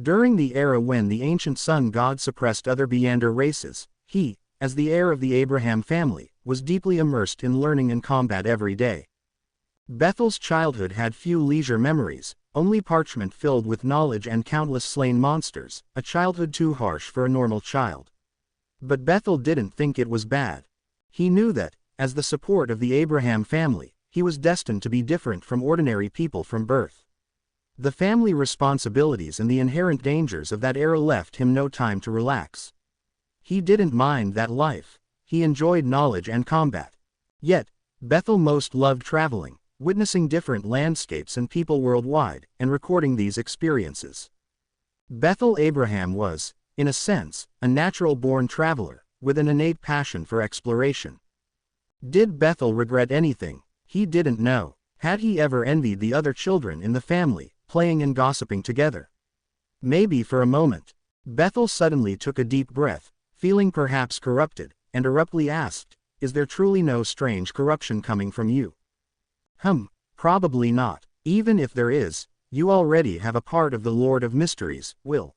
During the era when the ancient sun god suppressed other Beander races, he, as the heir of the Abraham family, was deeply immersed in learning and combat every day. Bethel's childhood had few leisure memories, only parchment filled with knowledge and countless slain monsters, a childhood too harsh for a normal child. But Bethel didn't think it was bad. He knew that, as the support of the Abraham family, he was destined to be different from ordinary people from birth. The family responsibilities and the inherent dangers of that era left him no time to relax. He didn't mind that life. He enjoyed knowledge and combat. Yet, Bethel most loved traveling, witnessing different landscapes and people worldwide, and recording these experiences. Bethel Abraham was, in a sense, a natural-born traveler, with an innate passion for exploration. Did Bethel regret anything? He didn't know. Had he ever envied the other children in the family, playing and gossiping together? Maybe for a moment. Bethel suddenly took a deep breath, feeling perhaps corrupted, and abruptly asked, "Is there truly no strange corruption coming from you?" Probably not. Even if there is, you already have a part of the Lord of Mysteries, Will.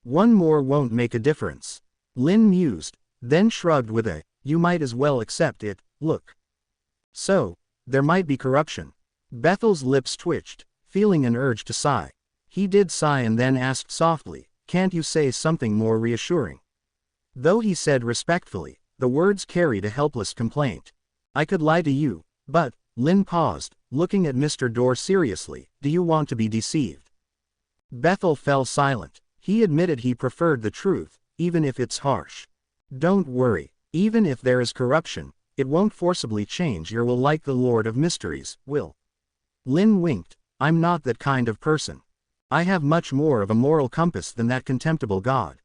One more won't make a difference. Lynn mused, then shrugged with a, "You might as well accept it, look." So, there might be corruption. Bethel's lips twitched, feeling an urge to sigh. He did sigh and then asked softly, "Can't you say something more reassuring?" Though he said respectfully, the words carried a helpless complaint. "I could lie to you, but," Lynn paused, looking at Mr. Door seriously, "do you want to be deceived?" Bethel fell silent. He admitted he preferred the truth, even if it's harsh. "Don't worry, even if there is corruption, it won't forcibly change your will like the Lord of Mysteries, Will." Lynn winked. "I'm not that kind of person. I have much more of a moral compass than that contemptible god."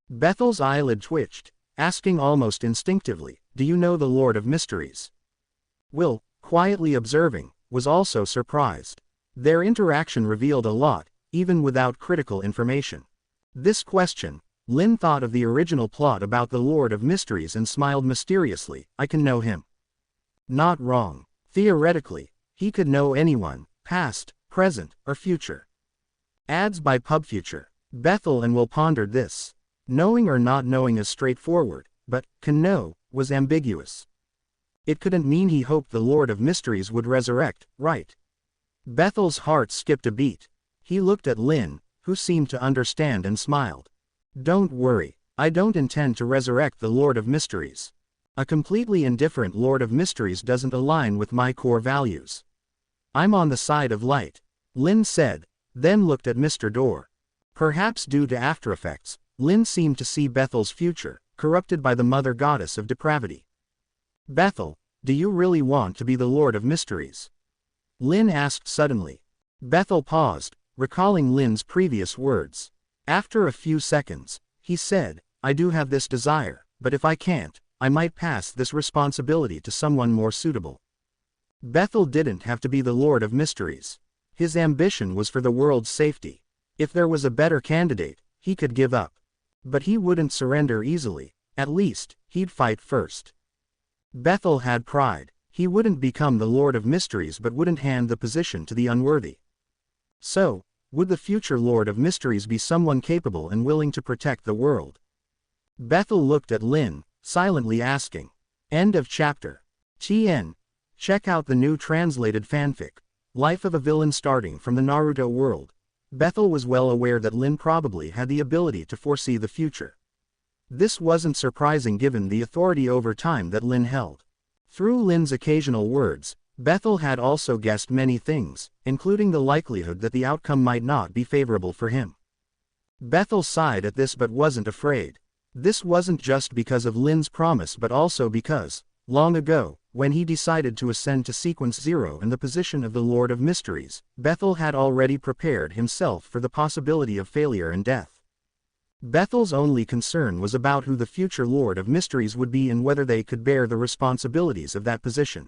Bethel's eyelid twitched, asking almost instinctively, "Do you know the Lord of Mysteries?" Will, quietly observing, was also surprised. Their interaction revealed a lot, even without critical information. This question, Lynn thought of the original plot about the Lord of Mysteries and smiled mysteriously. "I can know him." Not wrong. Theoretically, he could know anyone, past, present, or future. Ads by PubFuture. Bethel and Will pondered this. Knowing or not knowing is straightforward, but "can know" was ambiguous. It couldn't mean he hoped the Lord of Mysteries would resurrect, right? Bethel's heart skipped a beat. He looked at Lynn, who seemed to understand and smiled. "Don't worry, I don't intend to resurrect the Lord of Mysteries. A completely indifferent Lord of Mysteries doesn't align with my core values. I'm on the side of light," Lynn said, then looked at Mr. Door. Perhaps due to aftereffects, Lynn seemed to see Bethel's future, corrupted by the mother goddess of depravity. "Bethel, do you really want to be the Lord of Mysteries?" Lynn asked suddenly. Bethel paused, recalling Lynn's previous words. After a few seconds, he said, "I do have this desire, but if I can't, I might pass this responsibility to someone more suitable." Bethel didn't have to be the Lord of Mysteries. His ambition was for the world's safety. If there was a better candidate, he could give up. But he wouldn't surrender easily. At least, he'd fight first. Bethel had pride. He wouldn't become the Lord of Mysteries but wouldn't hand the position to the unworthy. So, would the future Lord of Mysteries be someone capable and willing to protect the world? Bethel looked at Lynn, silently asking. End of chapter. TN. Check out the new translated fanfic, Life of a Villain starting from the Naruto world. Bethel was well aware that Lynn probably had the ability to foresee the future. This wasn't surprising given the authority over time that Lynn held. Through Lynn's occasional words, Bethel had also guessed many things, including the likelihood that the outcome might not be favorable for him. Bethel sighed at this but wasn't afraid. This wasn't just because of Lynn's promise but also because, long ago, when he decided to ascend to Sequence 0 in the position of the Lord of Mysteries, Bethel had already prepared himself for the possibility of failure and death. Bethel's only concern was about who the future Lord of Mysteries would be and whether they could bear the responsibilities of that position.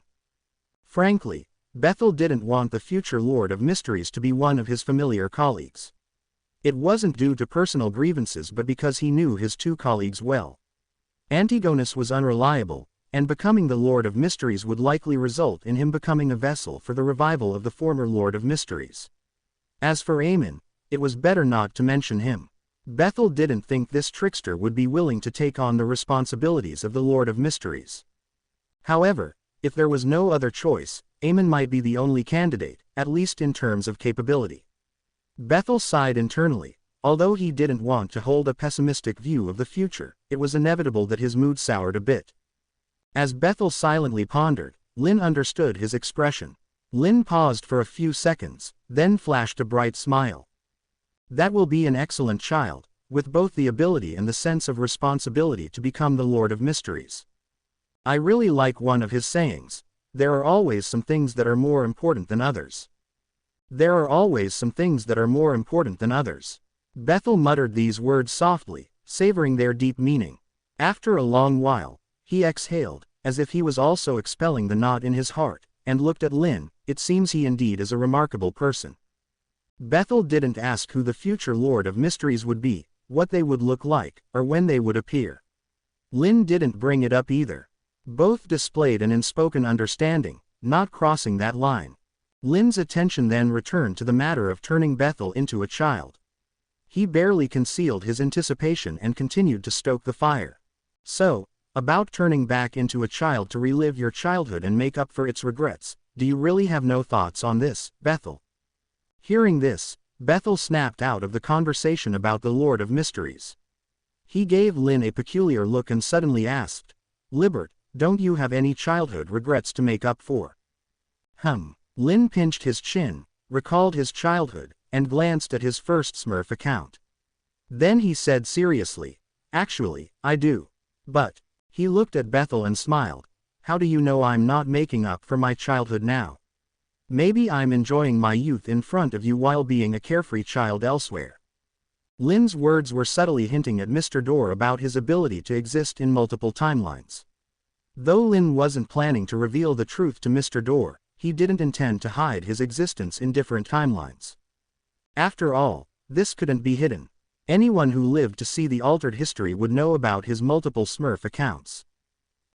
Frankly, Bethel didn't want the future Lord of Mysteries to be one of his familiar colleagues. It wasn't due to personal grievances but because he knew his two colleagues well. Antigonus was unreliable, and becoming the Lord of Mysteries would likely result in him becoming a vessel for the revival of the former Lord of Mysteries. As for Amon, it was better not to mention him. Bethel didn't think this trickster would be willing to take on the responsibilities of the Lord of Mysteries. However, if there was no other choice, Amon might be the only candidate, at least in terms of capability. Bethel sighed internally. Although he didn't want to hold a pessimistic view of the future, it was inevitable that his mood soured a bit. As Bethel silently pondered, Lynn understood his expression. Lynn paused for a few seconds, then flashed a bright smile. That will be an excellent child, with both the ability and the sense of responsibility to become the Lord of Mysteries. I really like one of his sayings: there are always some things that are more important than others. There are always some things that are more important than others. Bethel muttered these words softly, savoring their deep meaning. After a long while, he exhaled, as if he was also expelling the knot in his heart, and looked at Lynn. It seems he indeed is a remarkable person. Bethel didn't ask who the future Lord of Mysteries would be, what they would look like, or when they would appear. Lynn didn't bring it up either. Both displayed an unspoken understanding, not crossing that line. Lynn's attention then returned to the matter of turning Bethel into a child. He barely concealed his anticipation and continued to stoke the fire. So, about turning back into a child to relive your childhood and make up for its regrets, do you really have no thoughts on this, Bethel? Hearing this, Bethel snapped out of the conversation about the Lord of Mysteries. He gave Lynn a peculiar look and suddenly asked, "Libert, don't you have any childhood regrets to make up for?" Lynn pinched his chin, recalled his childhood, and glanced at his first Smurf account. Then he said seriously, "Actually, I do. But," he looked at Bethel and smiled, "how do you know I'm not making up for my childhood now? Maybe I'm enjoying my youth in front of you while being a carefree child elsewhere." Lynn's words were subtly hinting at Mr. Dorr about his ability to exist in multiple timelines. Though Lynn wasn't planning to reveal the truth to Mr. Dorr, he didn't intend to hide his existence in different timelines. After all, this couldn't be hidden. Anyone who lived to see the altered history would know about his multiple Smurf accounts.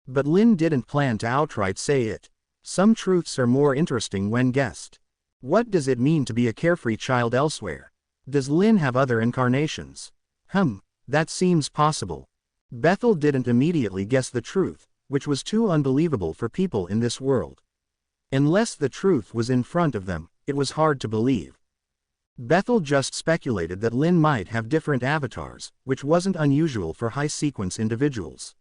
But Lynn didn't plan to outright say it. Some truths are more interesting when guessed. What does it mean to be a carefree child elsewhere? Does Lynn have other incarnations? That seems possible. Bethel didn't immediately guess the truth, which was too unbelievable for people in this world. Unless the truth was in front of them, it was hard to believe. Bethel just speculated that Lynn might have different avatars, which wasn't unusual for high-sequence individuals.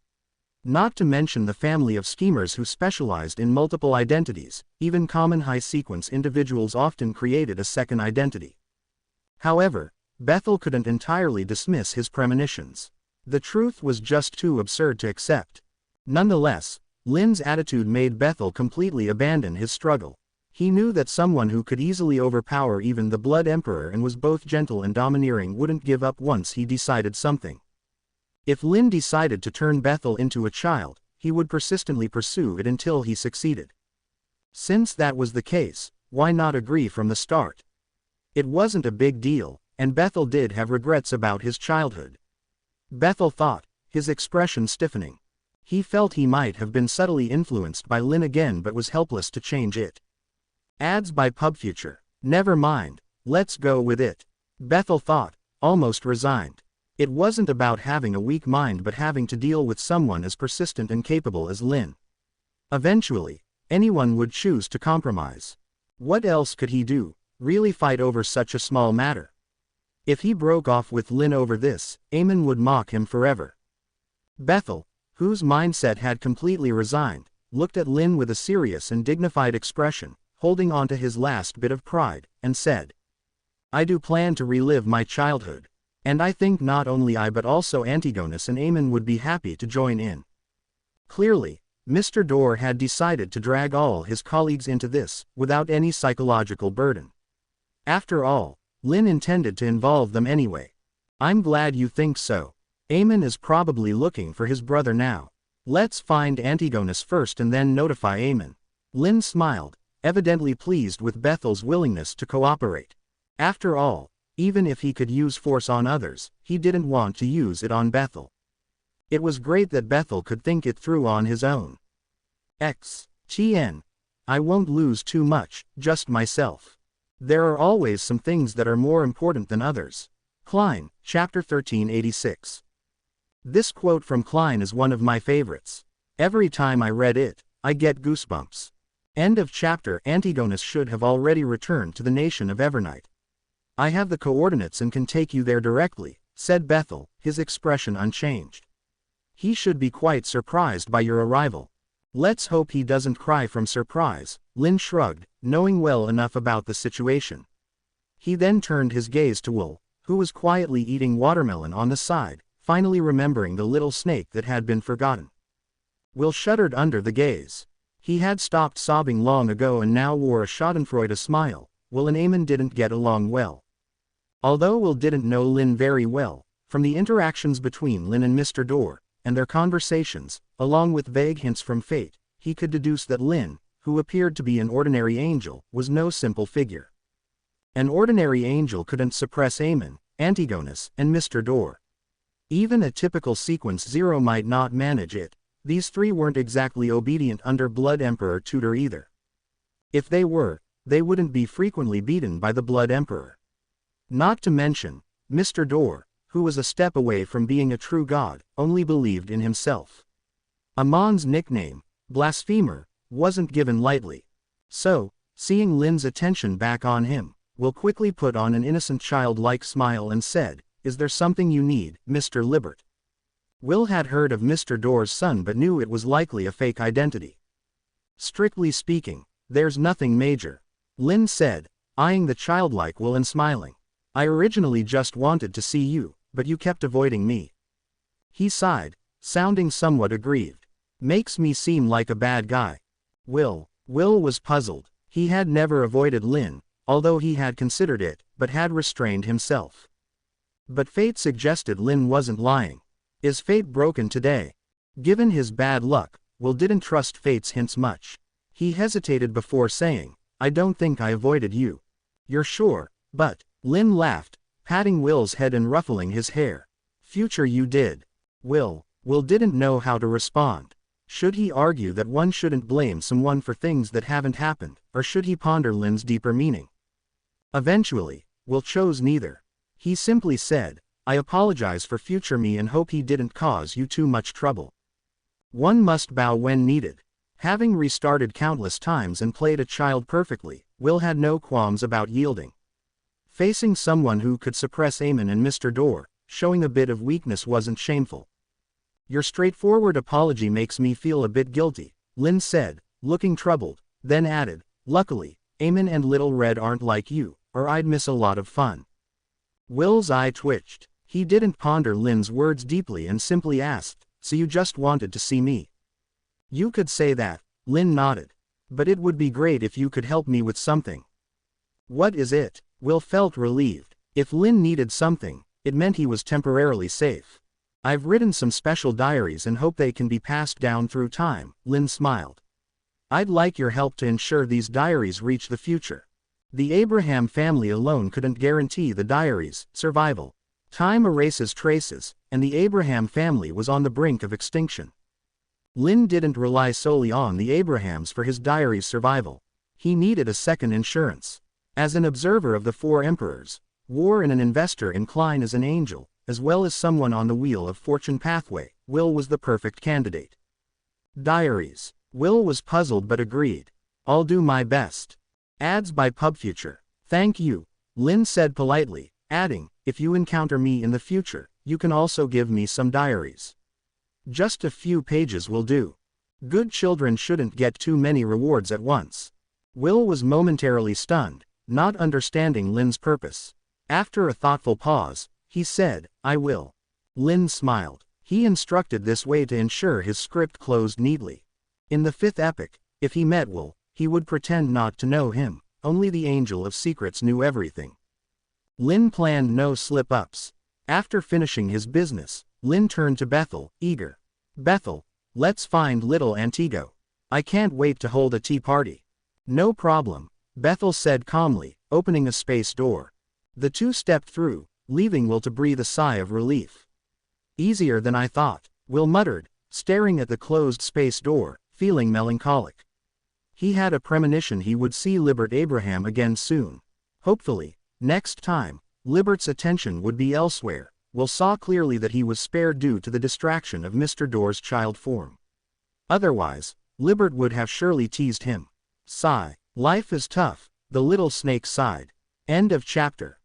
Not to mention the family of schemers who specialized in multiple identities. Even common high-sequence individuals often created a second identity. However, Bethel couldn't entirely dismiss his premonitions. The truth was just too absurd to accept. Nonetheless, Lynn's attitude made Bethel completely abandon his struggle. He knew that someone who could easily overpower even the Blood Emperor and was both gentle and domineering wouldn't give up once he decided something. If Lynn decided to turn Bethel into a child, he would persistently pursue it until he succeeded. Since that was the case, why not agree from the start? It wasn't a big deal, and Bethel did have regrets about his childhood. Bethel thought, his expression stiffening. He felt he might have been subtly influenced by Lynn again but was helpless to change it. Ads by PubFuture. Never mind, let's go with it. Bethel thought, almost resigned. It wasn't about having a weak mind but having to deal with someone as persistent and capable as Lynn. Eventually, anyone would choose to compromise. What else could he do? Really fight over such a small matter? If he broke off with Lynn over this, Amon would mock him forever. Bethel, whose mindset had completely resigned, looked at Lynn with a serious and dignified expression, holding on to his last bit of pride, and said, "I do plan to relive my childhood. And I think not only I but also Antigonus and Amon would be happy to join in. Clearly, Mr. Dorr had decided to drag all his colleagues into this, without any psychological burden. After all, Lynn intended to involve them anyway. I'm glad you think so. Amon is probably looking for his brother now. Let's find Antigonus first and then notify Amon. Lynn smiled, evidently pleased with Bethel's willingness to cooperate. After all, even if he could use force on others, he didn't want to use it on Bethel. It was great that Bethel could think it through on his own. XTN. I won't lose too much, just myself. There are always some things that are more important than others. Klein, Chapter 1386. This quote from Klein is one of my favorites. Every time I read it, I get goosebumps. End of chapter. Antigonus should have already returned to the nation of Evernight. I have the coordinates and can take you there directly, said Bethel, his expression unchanged. He should be quite surprised by your arrival. Let's hope he doesn't cry from surprise, Lynn shrugged, knowing well enough about the situation. He then turned his gaze to Will, who was quietly eating watermelon on the side, finally remembering the little snake that had been forgotten. Will shuddered under the gaze. He had stopped sobbing long ago and now wore a schadenfreude smile. Will and Amon didn't get along well. Although Will didn't know Lynn very well, from the interactions between Lynn and Mr. Dorr, and their conversations, along with vague hints from fate, he could deduce that Lynn, who appeared to be an ordinary angel, was no simple figure. An ordinary angel couldn't suppress Amon, Antigonus, and Mr. Dorr. Even a typical Sequence 0 might not manage it. These three weren't exactly obedient under Blood Emperor Tudor either. If they were, they wouldn't be frequently beaten by the Blood Emperor. Not to mention, Mr. Dorr, who was a step away from being a true god, only believed in himself. Amon's nickname, Blasphemer, wasn't given lightly. So, seeing Lynn's attention back on him, Will quickly put on an innocent childlike smile and said, "Is there something you need, Mr. Libert?" Will had heard of Mr. Dorr's son but knew it was likely a fake identity. "Strictly speaking, there's nothing major," Lynn said, eyeing the childlike Will and smiling. "I originally just wanted to see you, but you kept avoiding me." He sighed, sounding somewhat aggrieved. "Makes me seem like a bad guy." Will was puzzled. He had never avoided Lynn, although he had considered it, but had restrained himself. But fate suggested Lynn wasn't lying. Is fate broken today? Given his bad luck, Will didn't trust fate's hints much. He hesitated before saying, "I don't think I avoided you." "You're sure?" "But," Lynn laughed, patting Will's head and ruffling his hair. "Future you did." Will didn't know how to respond. Should he argue that one shouldn't blame someone for things that haven't happened, or should he ponder Lynn's deeper meaning? Eventually, Will chose neither. He simply said, "I apologize for future me and hope he didn't cause you too much trouble." One must bow when needed. Having restarted countless times and played a child perfectly, Will had no qualms about yielding. Facing someone who could suppress Amon and Mr. Dorr, showing a bit of weakness wasn't shameful. "Your straightforward apology makes me feel a bit guilty," Lynn said, looking troubled, then added, "Luckily, Amon and Little Red aren't like you, or I'd miss a lot of fun." Will's eye twitched. He didn't ponder Lynn's words deeply and simply asked, "So you just wanted to see me?" "You could say that," Lynn nodded. "But it would be great if you could help me with something." "What is it?" Will felt relieved. If Lynn needed something, it meant he was temporarily safe. "I've written some special diaries and hope they can be passed down through time," Lynn smiled. "I'd like your help to ensure these diaries reach the future. The Abraham family alone couldn't guarantee the diaries' survival. Time erases traces, and the Abraham family was on the brink of extinction." Lynn didn't rely solely on the Abrahams for his diary's survival. He needed a second insurance. As an observer of the four emperors, war and an investor in Klein as an angel, as well as someone on the Wheel of Fortune pathway, Will was the perfect candidate. Diaries. Will was puzzled but agreed. "I'll do my best." Ads by PubFuture. "Thank you," Lynn said politely, adding, "If you encounter me in the future, you can also give me some diaries. Just a few pages will do. Good children shouldn't get too many rewards at once." Will was momentarily stunned, not understanding Lynn's purpose. After a thoughtful pause, He said, I will. Lynn smiled. He instructed this way to ensure his script closed neatly. In the fifth epic, if he met Will, he would pretend not to know him, only the Angel of Secrets knew everything. Lynn planned no slip-ups. After finishing his business, Lynn turned to Bethel, eager. Bethel, let's find little Antigo. I can't wait to hold a tea party. No problem, Bethel said calmly, opening a space door. The two stepped through, leaving Will to breathe a sigh of relief. Easier than I thought, Will muttered, staring at the closed space door, feeling melancholic. He had a premonition he would see Libert Abraham again soon. Hopefully, next time, Libert's attention would be elsewhere. Will saw clearly that he was spared due to the distraction of Mr. Door's child form. Otherwise, Libert would have surely teased him. Sigh. Life is tough, the little snake sighed. End of chapter.